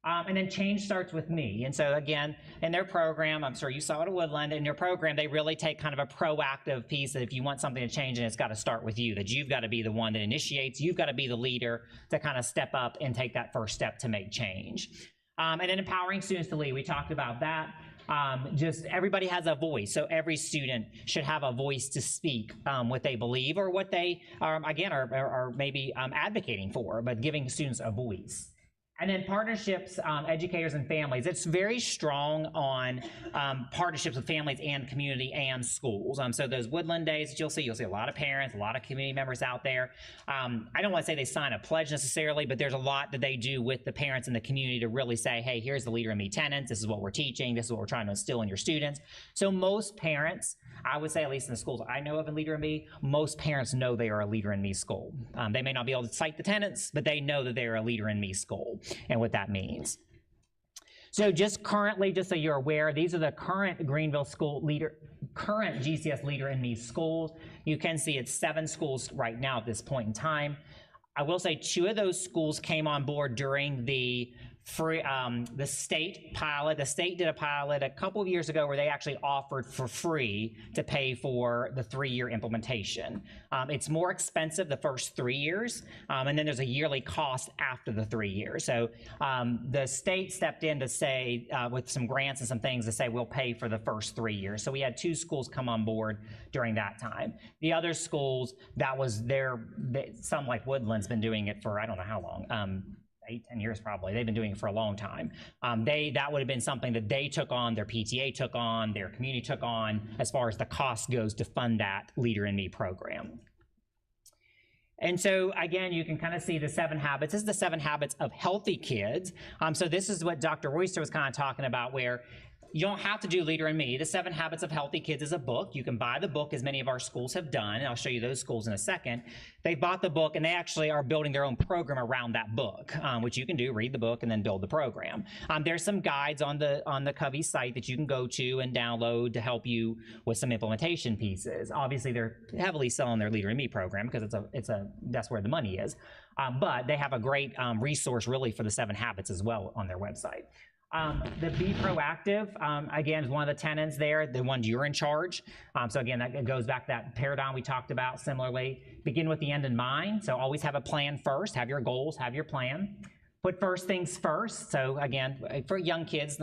And then change starts with me. And so again, in their program, I'm sure you saw it at Woodland, in their program, they really take kind of a proactive piece that if you want something to change, and it's got to start with you, that you've got to be the one that initiates, you've got to be the leader to kind of step up and take that first step to make change. And then empowering students to lead, we talked about that. Just everybody has a voice, so every student should have a voice to speak what they believe or what they again are maybe advocating for, but giving students a voice. And then partnerships, educators and families. It's very strong on partnerships with families and community and schools. So those Woodland Days that you'll see a lot of parents, a lot of community members out there. I don't want to say they sign a pledge necessarily, but there's a lot that they do with the parents and the community to really say, hey, here's the Leader in Me tenets. This is what we're teaching. This is what we're trying to instill in your students. So most parents, I would say, at least in the schools I know of in Leader in Me, most parents know they are a Leader in Me school. They may not be able to cite the tenets, but they know that they are a Leader in Me school and what that means. So just currently, just so you're aware, these are the current Greenville school current GCS Leader in Me schools. You can see it's 7 schools right now at this point in time. I will say 2 of those schools came on board during the free, the state did a pilot a couple of years ago where they actually offered for free to pay for the 3-year implementation. It's more expensive the first 3 years, and then there's a yearly cost after the 3 years. So the state stepped in to say, with some grants and some things, to say we'll pay for the first 3 years. So we had 2 schools come on board during that time. The other schools, that was some like Woodland's been doing it for I don't know how long. 8-10 years probably. They've been doing it for a long time. That would have been something that they took on, their PTA took on, their community took on, as far as the cost goes to fund that Leader in Me program. And so again, you can kind of see the 7 habits. This is the 7 habits of healthy kids. So this is what Dr. Royster was kind of talking about, where you don't have to do Leader in Me. The 7 Habits of Healthy Kids is a book. You can buy the book, as many of our schools have done, and I'll show you those schools in a second. They bought the book, and they actually are building their own program around that book, which you can do, read the book, and then build the program. There's some guides on the Covey site that you can go to and download to help you with some implementation pieces. Obviously, they're heavily selling their Leader in Me program because that's where the money is. But they have a great resource, really, for the 7 habits as well on their website. The Be Proactive, again, is one of the tenets there, the ones you're in charge. So again, that goes back to that paradigm we talked about. Similarly, begin with the end in mind. So always have a plan first, have your goals, have your plan. Put first things first. So again, for young kids,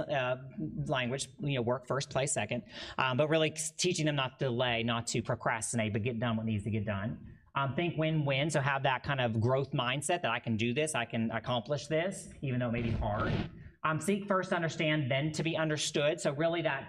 language, work first, play second. But really teaching them not to delay, not to procrastinate, but get done what needs to get done. Think win-win, so have that kind of growth mindset that I can do this, I can accomplish this, even though it may be hard. Seek first to understand, then to be understood. So really that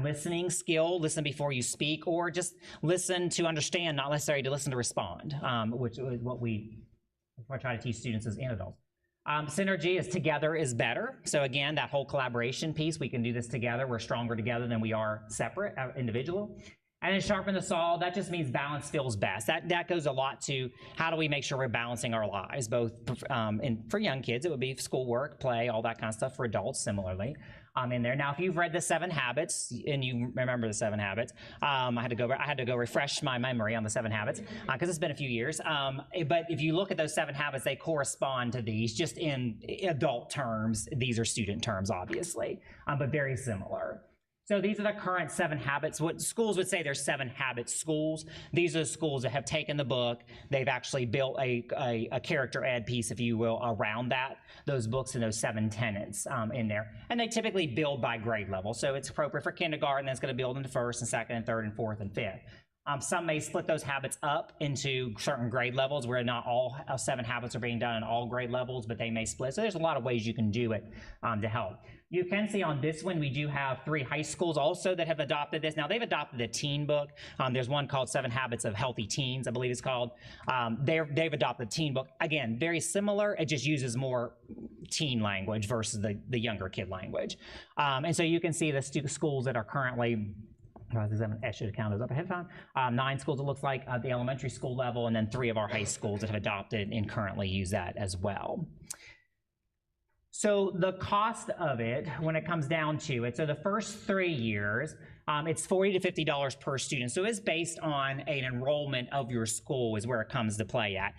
listening skill, listen before you speak, or just listen to understand, not necessarily to listen to respond, which is what I try to teach students and adults. Synergy is together is better. So again, that whole collaboration piece, we can do this together. We're stronger together than we are separate, individual. And then sharpen the saw, that just means balance feels best. That goes a lot to how do we make sure we're balancing our lives, both for young kids, it would be schoolwork, play, all that kind of stuff. For adults, similarly, in there. Now, if you've read the 7 habits and you remember the 7 habits, I had to go refresh my memory on the 7 habits because it's been a few years. But if you look at those 7 habits, they correspond to these, just in adult terms. These are student terms, obviously, but very similar. So these are the current 7 habits. What schools would say they're 7 habit schools. These are the schools that have taken the book. They've actually built a character ed piece, if you will, around those books and those 7 tenets in there. And they typically build by grade level. So it's appropriate for kindergarten, then it's going to build into 1st and 2nd and 3rd and 4th and 5th. Some may split those habits up into certain grade levels where not all 7 habits are being done in all grade levels, but they may split. So there's a lot of ways you can do it to help. You can see on this one, we do have 3 high schools also that have adopted this. Now, they've adopted the teen book. There's one called 7 Habits of Healthy Teens, I believe it's called. They've adopted the teen book. Again, very similar. It just uses more teen language versus the younger kid language. And so you can see the schools that are currently, I should have counted those up ahead of time. 9 schools, it looks like, at the elementary school level, and then 3 of our high schools that have adopted and currently use that as well. So the cost of it, when it comes down to it, so the first 3 years, it's $40 to $50 per student. So it's based on an enrollment of your school is where it comes to play at.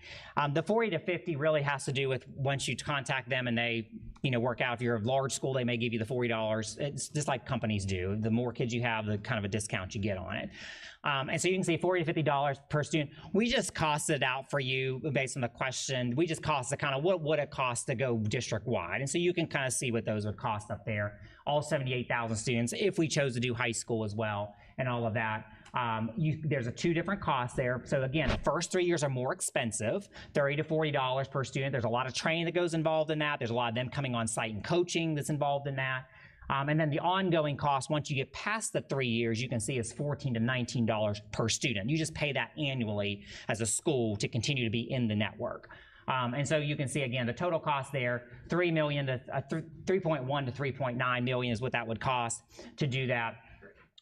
The $40 to $50 really has to do with once you contact them and they, work out. If you're a large school, they may give you the $40. It's just like companies do. The more kids you have, the kind of a discount you get on it. And so you can see $40 to $50 per student. We just costed it out for you based on the question. We just costed kind of what would it cost to go district-wide. And so you can kind of see what those would cost up there. All 78,000 students, if we chose to do high school as well, and all of that. There's 2 different costs there. So again, the first 3 years are more expensive, $30 to $40 per student. There's a lot of training that goes involved in that. There's a lot of them coming on site and coaching that's involved in that. And then the ongoing cost, once you get past the 3 years, you can see is $14 to $19 per student. You just pay that annually as a school to continue to be in the network. And so you can see, again, the total cost there, $3.1 to $3.9 million is what that would cost to do that.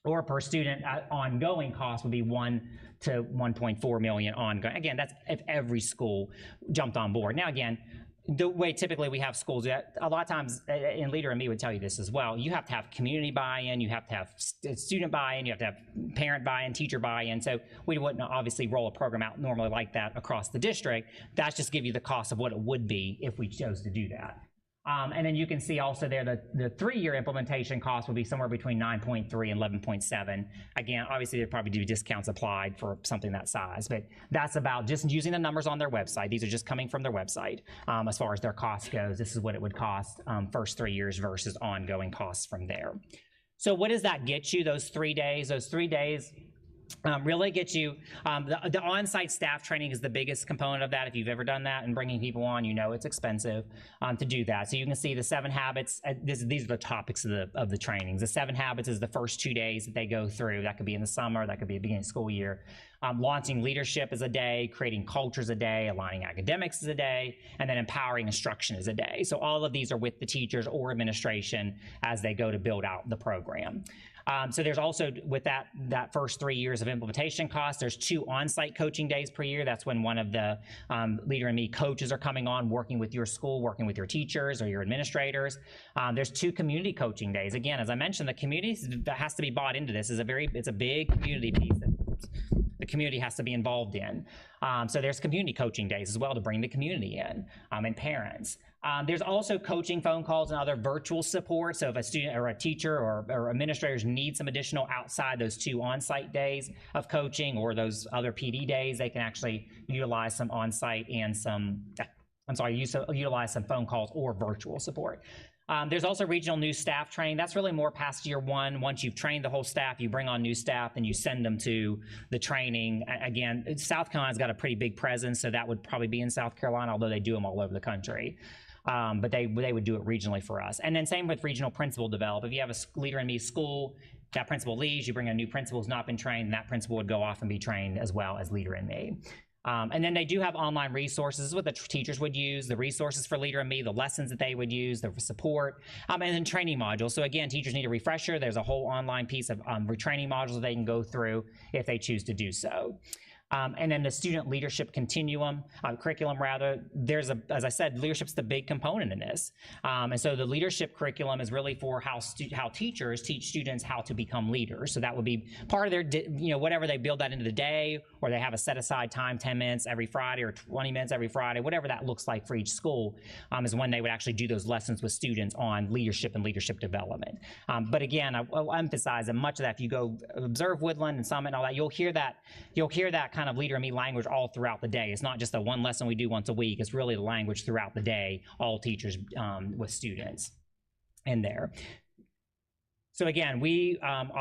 Or per student, ongoing cost would be $1 to $1.4 million ongoing. Again, that's if every school jumped on board. Now, again, the way typically we have schools, a lot of times, and Leader in Me would tell you this as well, you have to have community buy-in, you have to have student buy-in, you have to have parent buy-in, teacher buy-in. So we wouldn't obviously roll a program out normally like that across the district. That's just give you the cost of what it would be if we chose to do that. And then you can see also there the 3-year implementation cost will be somewhere between 9.3 and 11.7. Again, obviously there'd probably be discounts applied for something that size, but that's about just using the numbers on their website. These are just coming from their website. As far as their cost goes, this is what it would cost first 3 years versus ongoing costs from there. So what does that get you, those 3 days? Those 3 days really get you, the on-site staff training is the biggest component of that. If you've ever done that and bringing people on, you know it's expensive to do that. So you can see the 7 habits, these are the topics of the trainings. The 7 habits is the first 2 days that they go through. That could be in the summer, that could be at the beginning of school year. Launching leadership is a day, creating cultures a day, aligning academics is a day, and then empowering instruction is a day. So all of these are with the teachers or administration as they go to build out the program. So there's also, with that first 3 years of implementation costs, there's 2 on-site coaching days per year. That's when one of the Leader in Me coaches are coming on, working with your school, working with your teachers or your administrators. There's 2 community coaching days. Again, as I mentioned, the community has to be bought into this. It's a big community piece that the community has to be involved in. So there's community coaching days as well to bring the community in and parents. There's also coaching phone calls and other virtual support. So if a student or a teacher or administrators need some additional outside those 2 on-site days of coaching or those other PD days, they can actually utilize some on-site and utilize some phone calls or virtual support. There's also regional new staff training. That's really more past year 1. Once you've trained the whole staff, you bring on new staff and you send them to the training. Again, South Carolina's got a pretty big presence, so that would probably be in South Carolina, although they do them all over the country. But they would do it regionally for us. And then same with regional principal develop. If you have a Leader in Me school, that principal leaves, you bring a new principal who's not been trained, and that principal would go off and be trained as well as Leader in Me. And then they do have online resources, what the teachers would use, the resources for Leader in Me, the lessons that they would use, the support, and then training modules. So again, teachers need a refresher. There's a whole online piece of training modules that they can go through if they choose to do so. And then the student leadership curriculum rather, as I said, leadership's the big component in this. And so the leadership curriculum is really for how teachers teach students how to become leaders. So that would be part of their, whatever they build that into the day, or they have a set aside time, 10 minutes every Friday or 20 minutes every Friday, whatever that looks like for each school, is when they would actually do those lessons with students on leadership and leadership development. But again, I'll emphasize that much of that, if you go observe Woodland and Summit and all that, you'll hear that kind of Leader in Me language all throughout the day. It's not just a one lesson we do once a week. It's really the language throughout the day, all teachers with students in there. So again,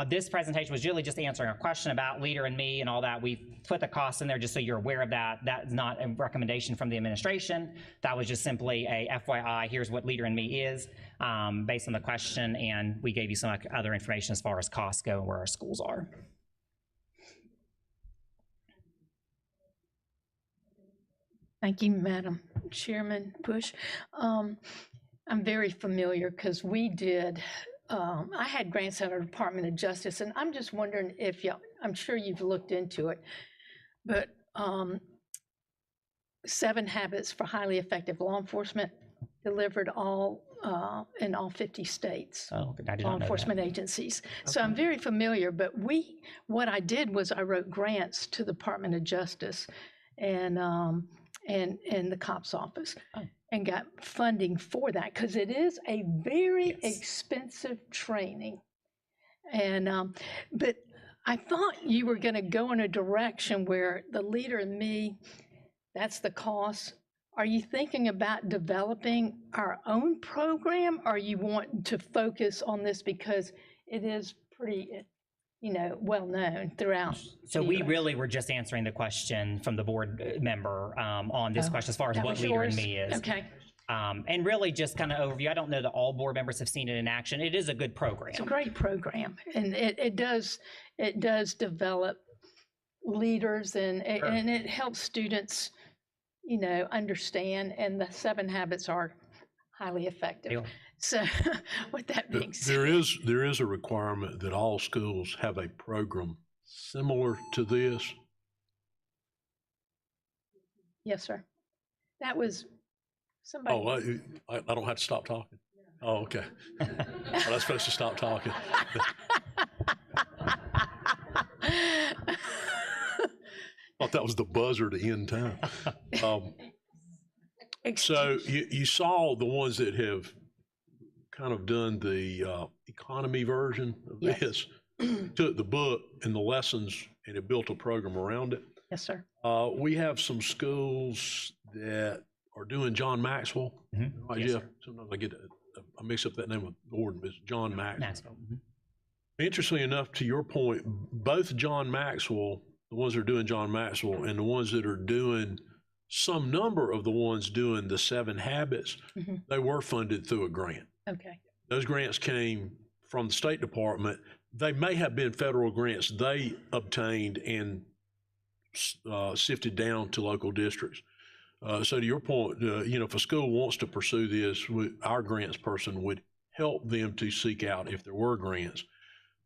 this presentation was really just answering a question about Leader in Me and all that. We put the costs in there just so you're aware of that. That's not a recommendation from the administration. That was just simply a FYI, here's what Leader in Me is based on the question, and we gave you some other information as far as costs go and where our schools are. Thank you, Madam Chairman Bush. I'm very familiar because we did, I had grants out of the Department of Justice, and I'm just wondering if I'm sure you've looked into it, but 7 Habits for Highly Effective Law Enforcement delivered in all 50 states. Oh, I did not know law enforcement that. agencies. So I'm very familiar, but what I did was I wrote grants to the Department of Justice and the COPS office and got funding for that because it is a very expensive training. And but I thought you were going to go in a direction where the Leader in Me, that's the cost. Are you thinking about developing our own program, or you want to focus on this because it is pretty well known throughout? So we really were just answering the question from the board member on this question as far as what Leader in Me is. Okay. And really just kind of overview. I don't know that all board members have seen it in action. It is a good program. It's a great program, and it does develop leaders, and it helps students, understand. And the 7 habits are highly effective. Yeah. So what that means. There is a requirement that all schools have a program similar to this. Yes, sir. That was somebody. Oh, I don't have to stop talking. Oh, okay. I'm not supposed to stop talking. Thought that was the buzzer to end time. So you saw the ones that have kind of done the economy version of Yes. this, took the book and the lessons and it built a program around it. Yes, sir. We have some schools that are doing John Maxwell. Right, Yes, Jeff? sir. Sometimes I mix up that name with Gordon, but it's John Maxwell. Maxwell. Interestingly enough, to your point, both John Maxwell, the ones that are doing John Maxwell, and the ones that are doing some number of the ones doing the 7 Habits, they were funded through a grant. Okay. Those grants came from the State Department. They may have been federal grants they obtained and sifted down to local districts. So to your point, if a school wants to pursue this, our grants person would help them to seek out if there were grants.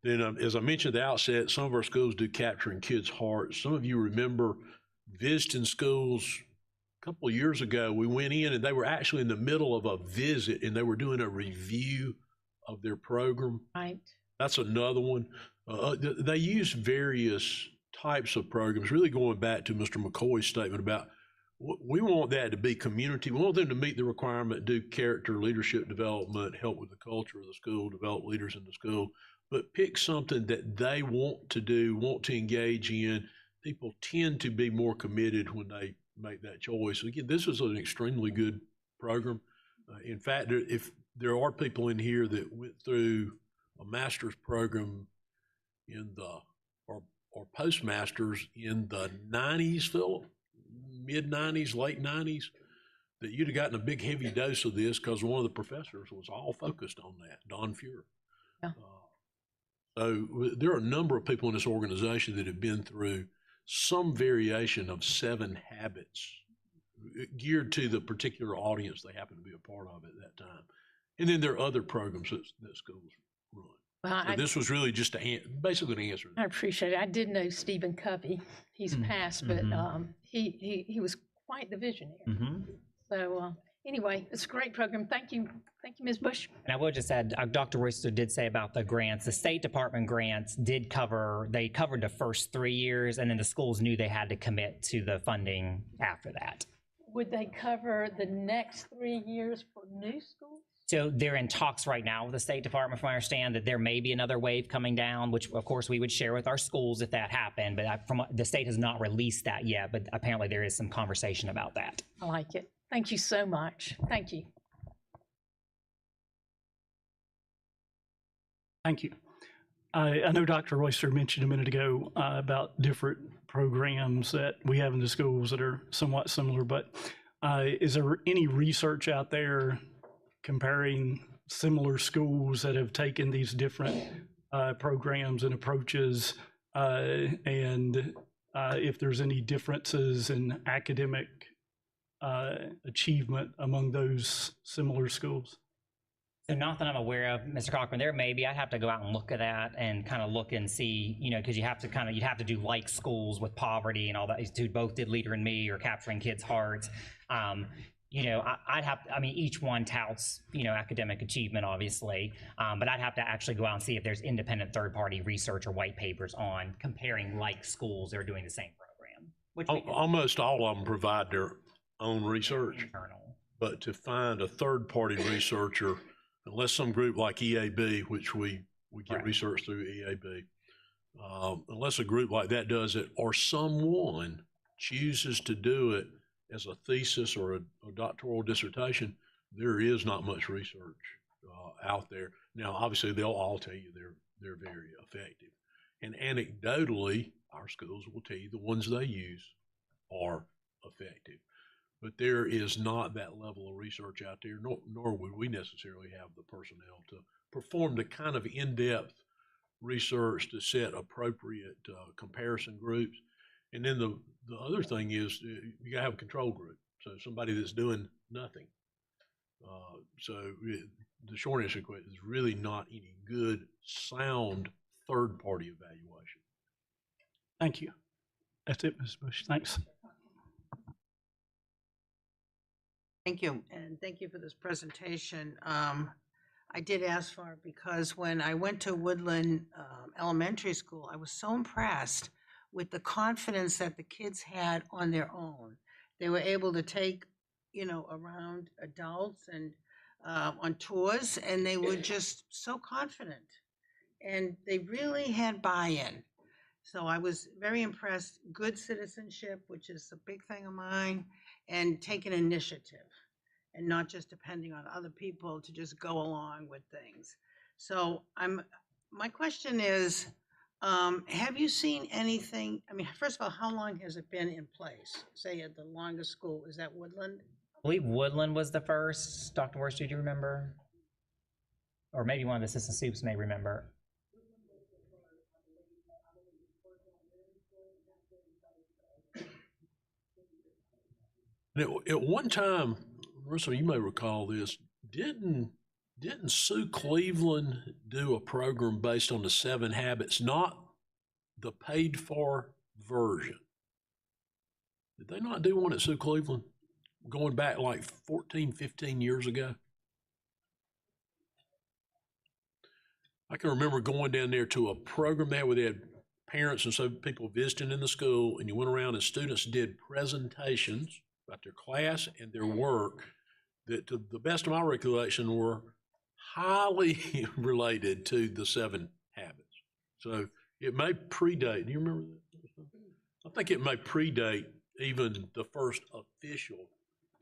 Then, as I mentioned at the outset, some of our schools do Capturing Kids' Hearts. Some of you remember visiting schools a couple of years ago. We went in and they were actually in the middle of a visit and they were doing a review of their program. Right. That's another one. They use various types of programs, really going back to Mr. McCoy's statement about we want that to be community. We want them to meet the requirement, do character, leadership development, help with the culture of the school, develop leaders in the school, but pick something that they want to do, want to engage in. People tend to be more committed when they make that choice. Again, this is an extremely good program. In fact, if there are people in here that went through a master's program in the or postmasters in the 90s, Philip, mid-90s, late 90s, that you'd have gotten a big heavy dose of this because one of the professors was all focused on that, Don Fuhrer. Yeah. So there are a number of people in this organization that have been through some variation of 7 Habits geared to the particular audience they happen to be a part of at that time. And then there are other programs that schools run. Well, So this was really just basically an answer. I appreciate it. I did know Stephen Covey. He's passed, but he was quite the visionary. So anyway, it's a great program. Thank you, Ms. Bush. And I would just add, Dr. Royster did say about the grants, the State Department grants did covered the first 3 years, and then the schools knew they had to commit to the funding after that. Would they cover the next 3 years for new schools? So they're in talks right now with the State Department, from what I understand, that there may be another wave coming down, which of course we would share with our schools if that happened, but the state has not released that yet, but apparently there is some conversation about that. I like it. Thank you so much. Thank you. Thank you. I know Dr. Royster mentioned a minute ago about different programs that we have in the schools that are somewhat similar, but is there any research out there comparing similar schools that have taken these different programs and approaches, and if there's any differences in academic achievement among those similar schools? So not that I'm aware of, Mr. Cochran. There may be. I'd have to go out and look at that and kind of look and see, because you'd have to do like schools with poverty and all that. These two both did Leader in Me or Capturing Kids' Hearts. Each one touts, academic achievement, obviously, but I'd have to actually go out and see if there's independent third-party research or white papers on comparing like schools that are doing the same program. Almost all of them provide their own research, but to find a third-party researcher, unless some group like EAB, which we get research through EAB, unless a group like that does it, or someone chooses to do it as a thesis or a doctoral dissertation, there is not much research out there. Now, obviously, they'll all tell you they're very effective. And anecdotally, our schools will tell you the ones they use are effective. But there is not that level of research out there, nor would we necessarily have the personnel to perform the kind of in-depth research to set appropriate comparison groups. And then the other thing is you gotta have a control group. So somebody that's doing nothing. The short answer to it is really not any good, sound third-party evaluation. Thank you. That's it, Ms. Bush. Thanks. Thank you, and thank you for this presentation. I did ask for it because when I went to Woodland Elementary School, I was so impressed with the confidence that the kids had on their own. They were able to take, around adults and on tours, and they were just so confident. And they really had buy-in. So I was very impressed. Good citizenship, which is a big thing of mine, and taking initiative and not just depending on other people to just go along with things. So my question is, have you seen anything? I mean, first of all, how long has it been in place? Say at the longest school, is that Woodland? I believe Woodland was the first. Dr. Worcester, do you remember? Or maybe one of the assistant soups may remember. And at one time, Marissa, you may recall this, didn't Sue Cleveland do a program based on the 7 Habits, not the paid-for version? Did they not do one at Sue Cleveland going back like 14, 15 years ago? I can remember going down there to a program there where they had parents and so people visiting in the school, and you went around and students did presentations about their class and their work that, to the best of my recollection, were highly related to the 7 Habits. So it may predate, do you remember that? I think it may predate even the first official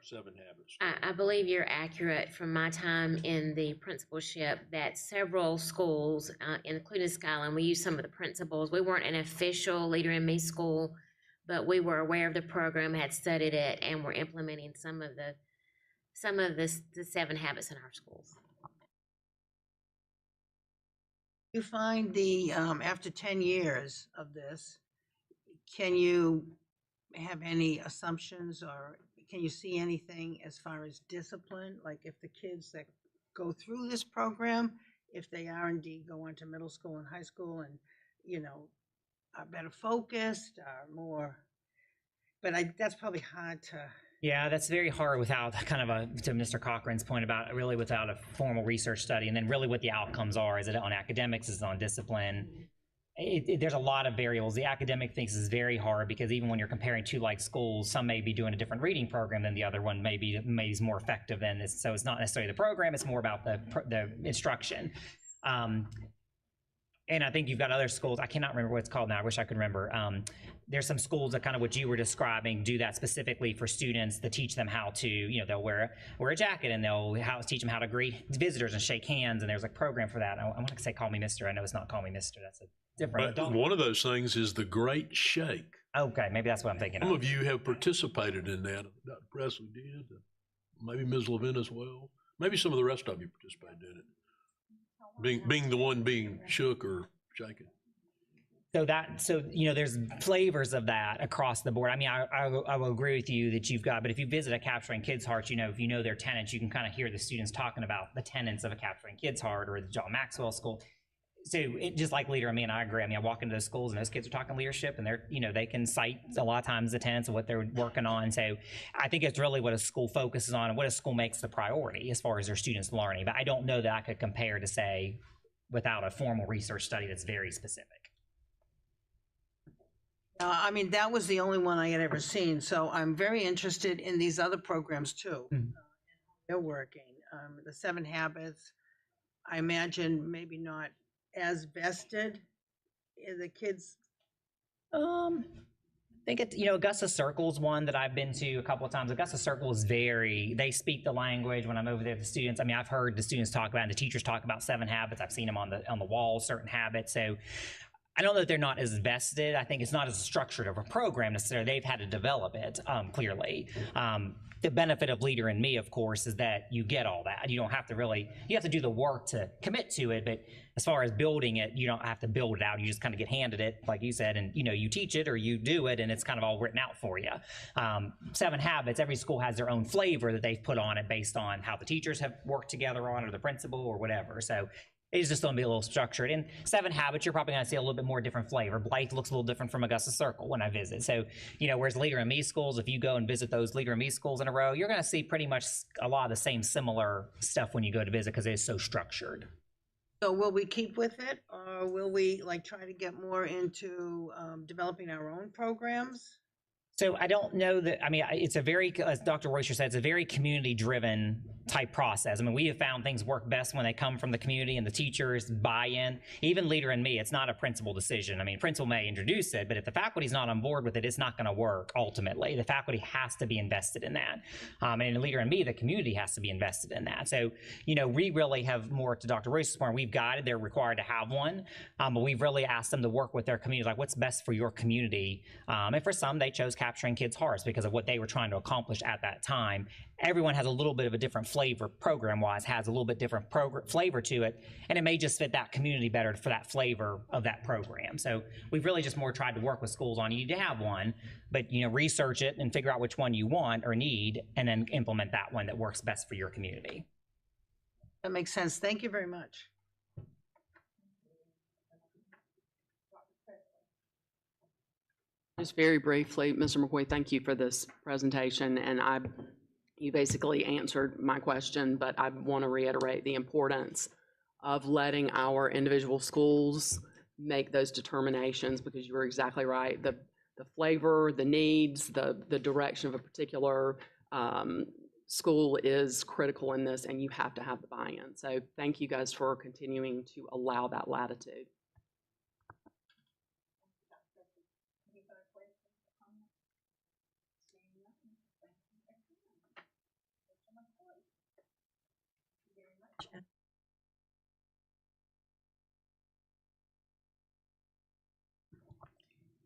7 Habits. I believe you're accurate from my time in the principalship that several schools, including Skyline, we used some of the principals. We weren't an official Leader in Me school, but we were aware of the program, had studied it, and were implementing some of the 7 Habits in our schools. You find the, after 10 years of this, can you have any assumptions or can you see anything as far as discipline? Like if the kids that go through this program, if they are indeed going to middle school and high school and, are better focused, are more, but that's probably hard to. Yeah, that's very hard without kind of to Mr. Cochran's point about really without a formal research study, and then really what the outcomes are. Is it on academics? Is it on discipline? There's a lot of variables. The academic things is very hard because even when you're comparing 2 like schools, some may be doing a different reading program than the other one maybe is more effective than this. So it's not necessarily the program, it's more about the instruction. And I think you've got other schools, I cannot remember what it's called now, I wish I could remember. There's some schools that kind of what you were describing do that specifically for students to teach them how to, they'll wear a jacket and they'll teach them how to greet visitors and shake hands, and there's a program for that. I want to say Call Me Mr. I know it's not Call Me Mr. That's a different. But one of those things is the Great Shake. Okay, maybe that's what I'm thinking Some of you have participated in that. Dr. Presley did, maybe Ms. Levin as well. Maybe some of the rest of you participated in it. Being the one being shook or shaken. So there's flavors of that across the board. I mean, I will agree with you that you've got, but if you visit a Capturing Kids Heart, if you know their tenets, you can kind of hear the students talking about the tenets of a Capturing Kids Heart or the John Maxwell School. So it just like Leader in Me, and I agree. I mean, I walk into those schools and those kids are talking leadership, and they're, they can cite a lot of times the tenets of what they're working on. So I think it's really what a school focuses on and what a school makes the priority as far as their students learning. But I don't know that I could compare to say without a formal research study that's very specific. I mean, that was the only one I had ever seen. So I'm very interested in these other programs too. They're working. The 7 Habits, I imagine maybe not as vested in the kids. I think Augusta Circle's one that I've been to a couple of times. Augusta Circle is they speak the language when I'm over there with the students. I mean, I've heard the students talk about and the teachers talk about 7 Habits. I've seen them on the wall, certain habits. So I don't know that they're not as vested. I think it's not as structured of a program necessarily. They've had to develop it, clearly. The benefit of Leader in Me, of course, is that you get all that. You don't have to you have to do the work to commit to it, but as far as building it, you don't have to build it out. You just kind of get handed it, like you said, and you teach it or you do it, and it's kind of all written out for you. 7 Habits, every school has their own flavor that they've put on it based on how the teachers have worked together on, or the principal, or whatever. So it's just going to be a little structured. In 7 Habits, you're probably going to see a little bit more different flavor. Blythe looks a little different from Augusta Circle when I visit. So, whereas Leader in Me schools, if you go and visit those Leader in Me schools in a row, you're going to see pretty much a lot of the same similar stuff when you go to visit because it's so structured. So will we keep with it, or will we try to get more into developing our own programs? So I don't know that, I mean, it's a very, as Dr. Royster said, it's a very community-driven type process. I mean, we have found things work best when they come from the community and the teachers buy in. Even Leader in Me, it's not a principal decision. I mean, principal may introduce it, but if the faculty's not on board with it, it's not going to work ultimately. The faculty has to be invested in that. And in Leader in Me, the community has to be invested in that. So, you know, we really have more to Dr. Royster's point. We've guided, they're required to have one, but we've really asked them to work with their community, like what's best for your community. And for some, they chose Capturing Kids' Hearts because of what they were trying to accomplish at that time. Everyone has a little bit of a different flavor, program-wise, has a little bit different flavor to it, and it may just fit that community better for that flavor of that program. So we've really just more tried to work with schools on, you need to have one, but, you know, research it and figure out which one you want or need, and then implement that one that works best for your community. That makes sense. Thank you very much. Just very briefly, Mr. McCoy, thank you for this presentation, and you basically answered my question, but I want to reiterate the importance of letting our individual schools make those determinations, because you were exactly right. The flavor, the needs, the direction of a particular school is critical in this, and you have to have the buy-in. So thank you guys for continuing to allow that latitude.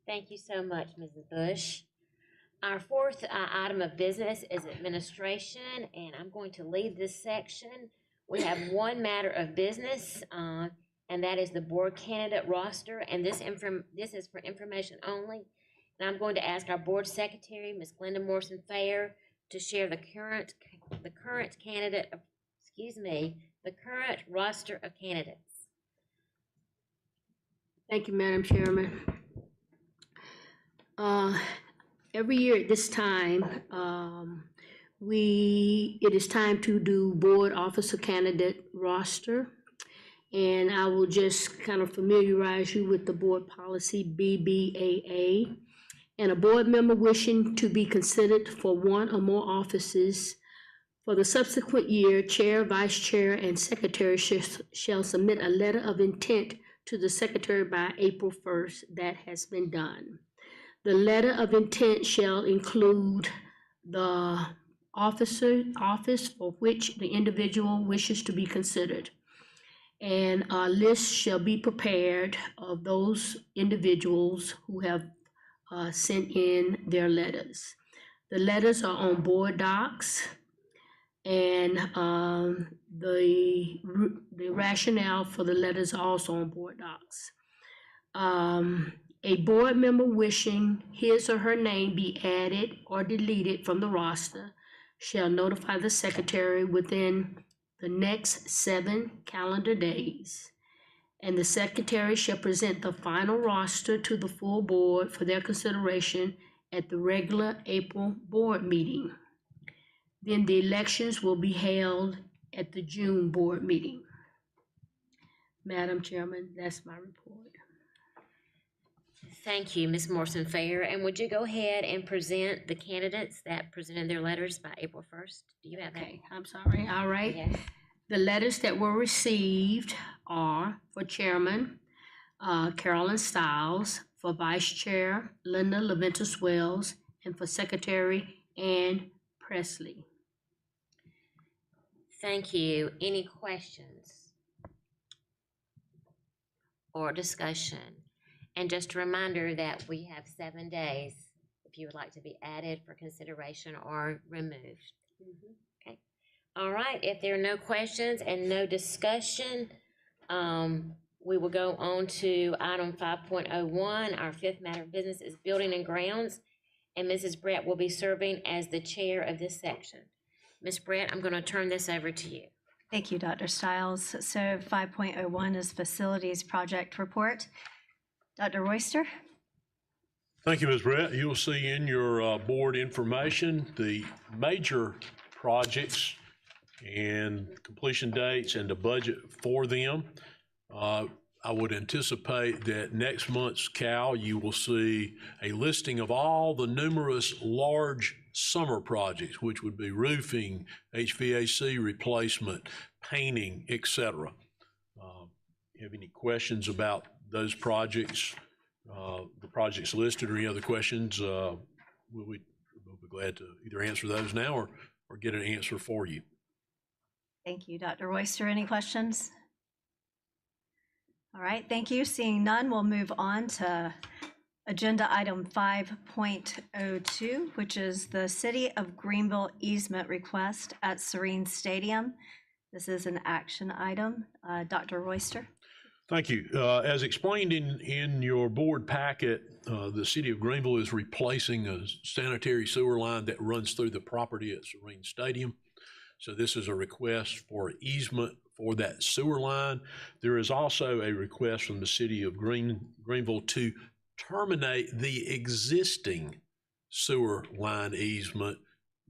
Thank you so much, Mrs. Bush. Our fourth item of business is administration, and I'm going to lead this section. We have one matter of business, and that is the board candidate roster, and this is for information only. And I'm going to ask our board secretary, Ms. Glenda Morrison Fair, to share the current roster of candidates. Thank you, Madam Chairman. Every year at this time, it is time to do board officer candidate roster. And I will just kind of familiarize you with the board policy BBAA. And a board member wishing to be considered for one or more offices for the subsequent year, chair, vice chair, and secretary shall submit a letter of intent to the secretary by April 1st. That has been done. The letter of intent shall include the office for which the individual wishes to be considered. And a list shall be prepared of those individuals who have sent in their letters. The letters are on board docs, and the rationale for the letters are also on board docs. A board member wishing his or her name be added or deleted from the roster shall notify the secretary within the next 7 calendar days, and the secretary shall present the final roster to the full board for their consideration at the regular April board meeting. Then the elections will be held at the June board meeting. Madam Chairman, that's my report. Thank you, Ms. Morrison Fair. And would you go ahead and present the candidates that presented their letters by April 1st? Do you have that? Okay, I'm sorry. All right. Yes. The letters that were received are for Chairman, Carolyn Stiles, for Vice Chair, Linda Leventus Wells, and for Secretary, Ann Presley. Thank you. Any questions or discussion? And just a reminder that we have 7 days if you would like to be added for consideration or removed. Okay. All right. If there are no questions and no discussion, we will go on to item 5.01. Our fifth matter of business is building and grounds, and Mrs. Brett will be serving as the chair of this section. Ms. Brett, I'm going to turn this over to you. Thank you, Dr. Stiles. So 5.01 is facilities project report. Dr. Royster? Thank you, Ms. Brett. You'll see in your board information the major projects and completion dates and the budget for them. I would anticipate that next month's CAL, you will see a listing of all the numerous large summer projects, which would be roofing, HVAC replacement, painting, et cetera. Have any questions about those projects, the projects listed, or any other questions? We'll be glad to either answer those now or get an answer for you. Thank you, Dr. Royster. Any questions? All right, thank you. Seeing none, we'll move on to agenda item 5.02, which is the City of Greenville easement request at Serene Stadium. This is an action item. Dr. Royster. Thank you. As explained in your board packet, the City of Greenville is replacing a sanitary sewer line that runs through the property at Serene Stadium. So this is a request for easement for that sewer line. There is also a request from the City of Greenville to terminate the existing sewer line easement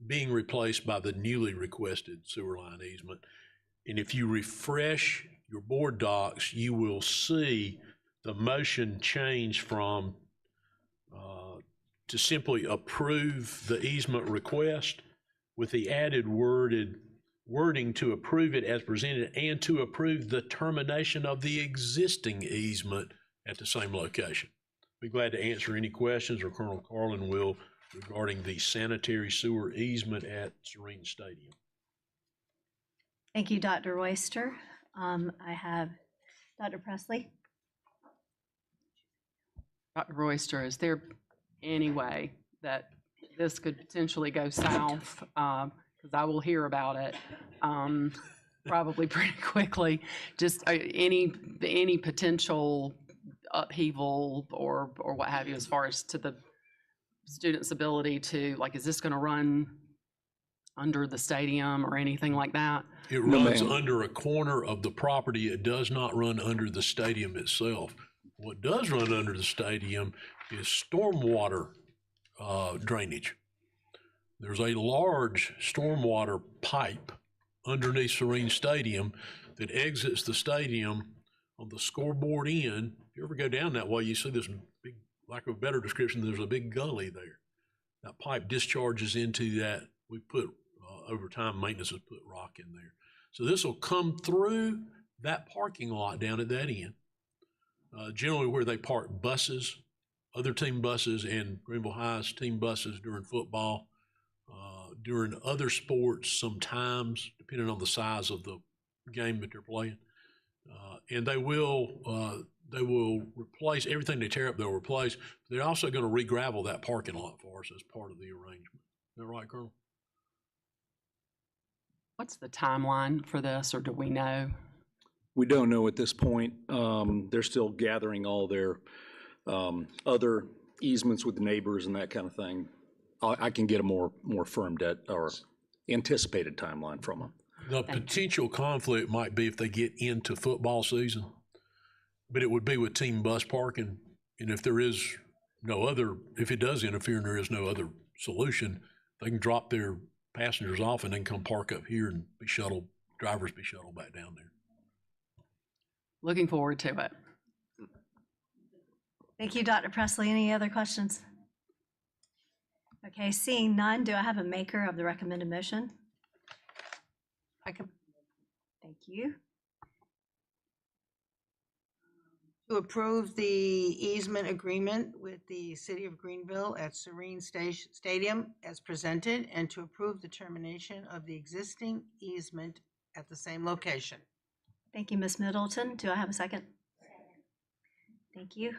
being replaced by the newly requested sewer line easement. And if you refresh your board docs, you will see the motion change from to simply approve the easement request with the added wording to approve it as presented and to approve the termination of the existing easement at the same location. Be glad to answer any questions, or Colonel Carlin will, regarding the sanitary sewer easement at Serene Stadium. Thank you, Dr. Royster. I have Dr. Presley. Dr. Royster, is there any way that this could potentially go south? Because I will hear about it probably pretty quickly. Just any potential upheaval or what have you, as far as to the students' ability to, like, is this going to run under the stadium or anything like that? It runs under a corner of the property. It does not run under the stadium itself. What does run under the stadium is stormwater drainage. There's a large stormwater pipe underneath Serene Stadium that exits the stadium on the scoreboard end. If you ever go down that way, you see this big, lack of a better description, there's a big gully there. That pipe discharges into that. We put, over time, maintenance has put rock in there. So this will come through that parking lot down at that end. Generally where they park buses, other team buses, and Greenville High's team buses during football, during other sports sometimes, depending on the size of the game that they're playing. And they will replace everything they tear up, they'll replace. They're also going to re-gravel that parking lot for us as part of the arrangement. Is that right, Colonel? What's the timeline for this, or do we know? We don't know at this point. They're still gathering all their other easements with neighbors and that kind of thing. I can get a more firm or anticipated timeline from them. The potential conflict might be if they get into football season, but it would be with team bus parking. And if there is no other, if it does interfere and there is no other solution, they can drop their passengers off and then come park up here and be shuttled, drivers be shuttled back down there. Looking forward to it. Thank you, Dr. Presley. Any other questions? Okay, seeing none, do I have a maker of the recommended motion? I can. Thank you. To approve the easement agreement with the City of Greenville at Serene Stadium as presented, and to approve the termination of the existing easement at the same location. Thank you, Ms. Middleton. Do I have a second? Thank you.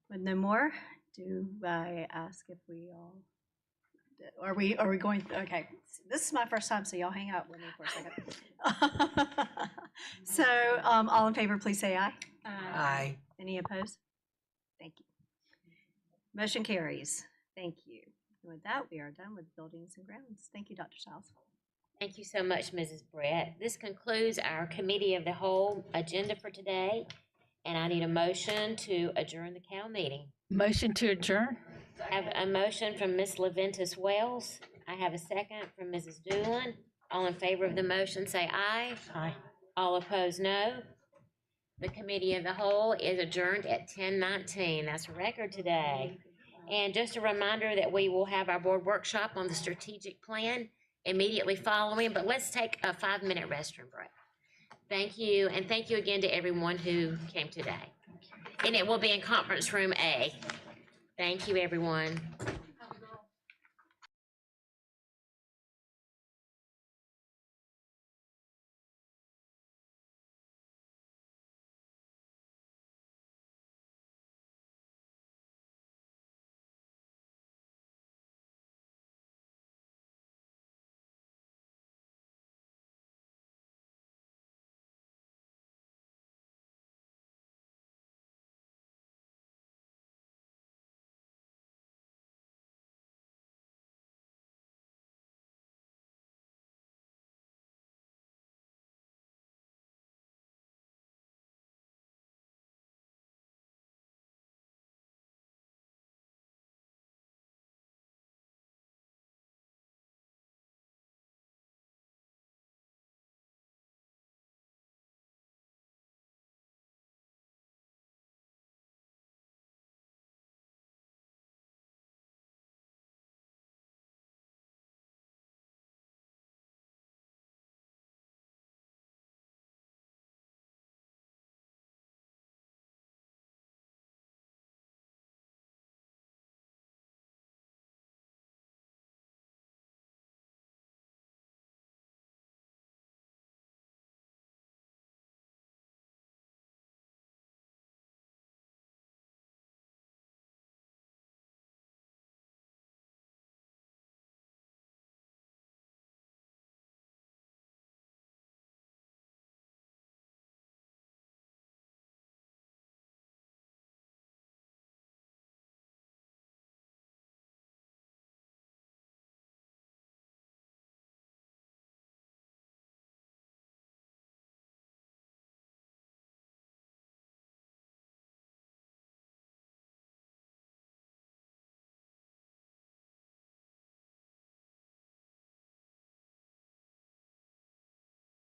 With no more, do I ask if we all, are we going, okay, this is my first time, so y'all hang out with me for a second. So, all in favor, please say aye. Aye. Any opposed? Thank you. Motion carries. Thank you. And with that, we are done with buildings and grounds. Thank you, Dr. Stiles. Thank you so much, Mrs. Brett. This concludes our Committee of the Whole agenda for today, and I need a motion to adjourn the Cal meeting. Motion to adjourn. I have a motion from Ms. Leventis Wells. I have a second from Mrs. Doolin. All in favor of the motion, say aye. Aye. All opposed, no. The committee of the whole is adjourned at 10:19. That's a record today. And just a reminder that we will have our board workshop on the strategic plan immediately following, but let's take a 5-minute restroom break. Thank you, and thank you again to everyone who came today. And it will be in conference room A. Thank you, everyone.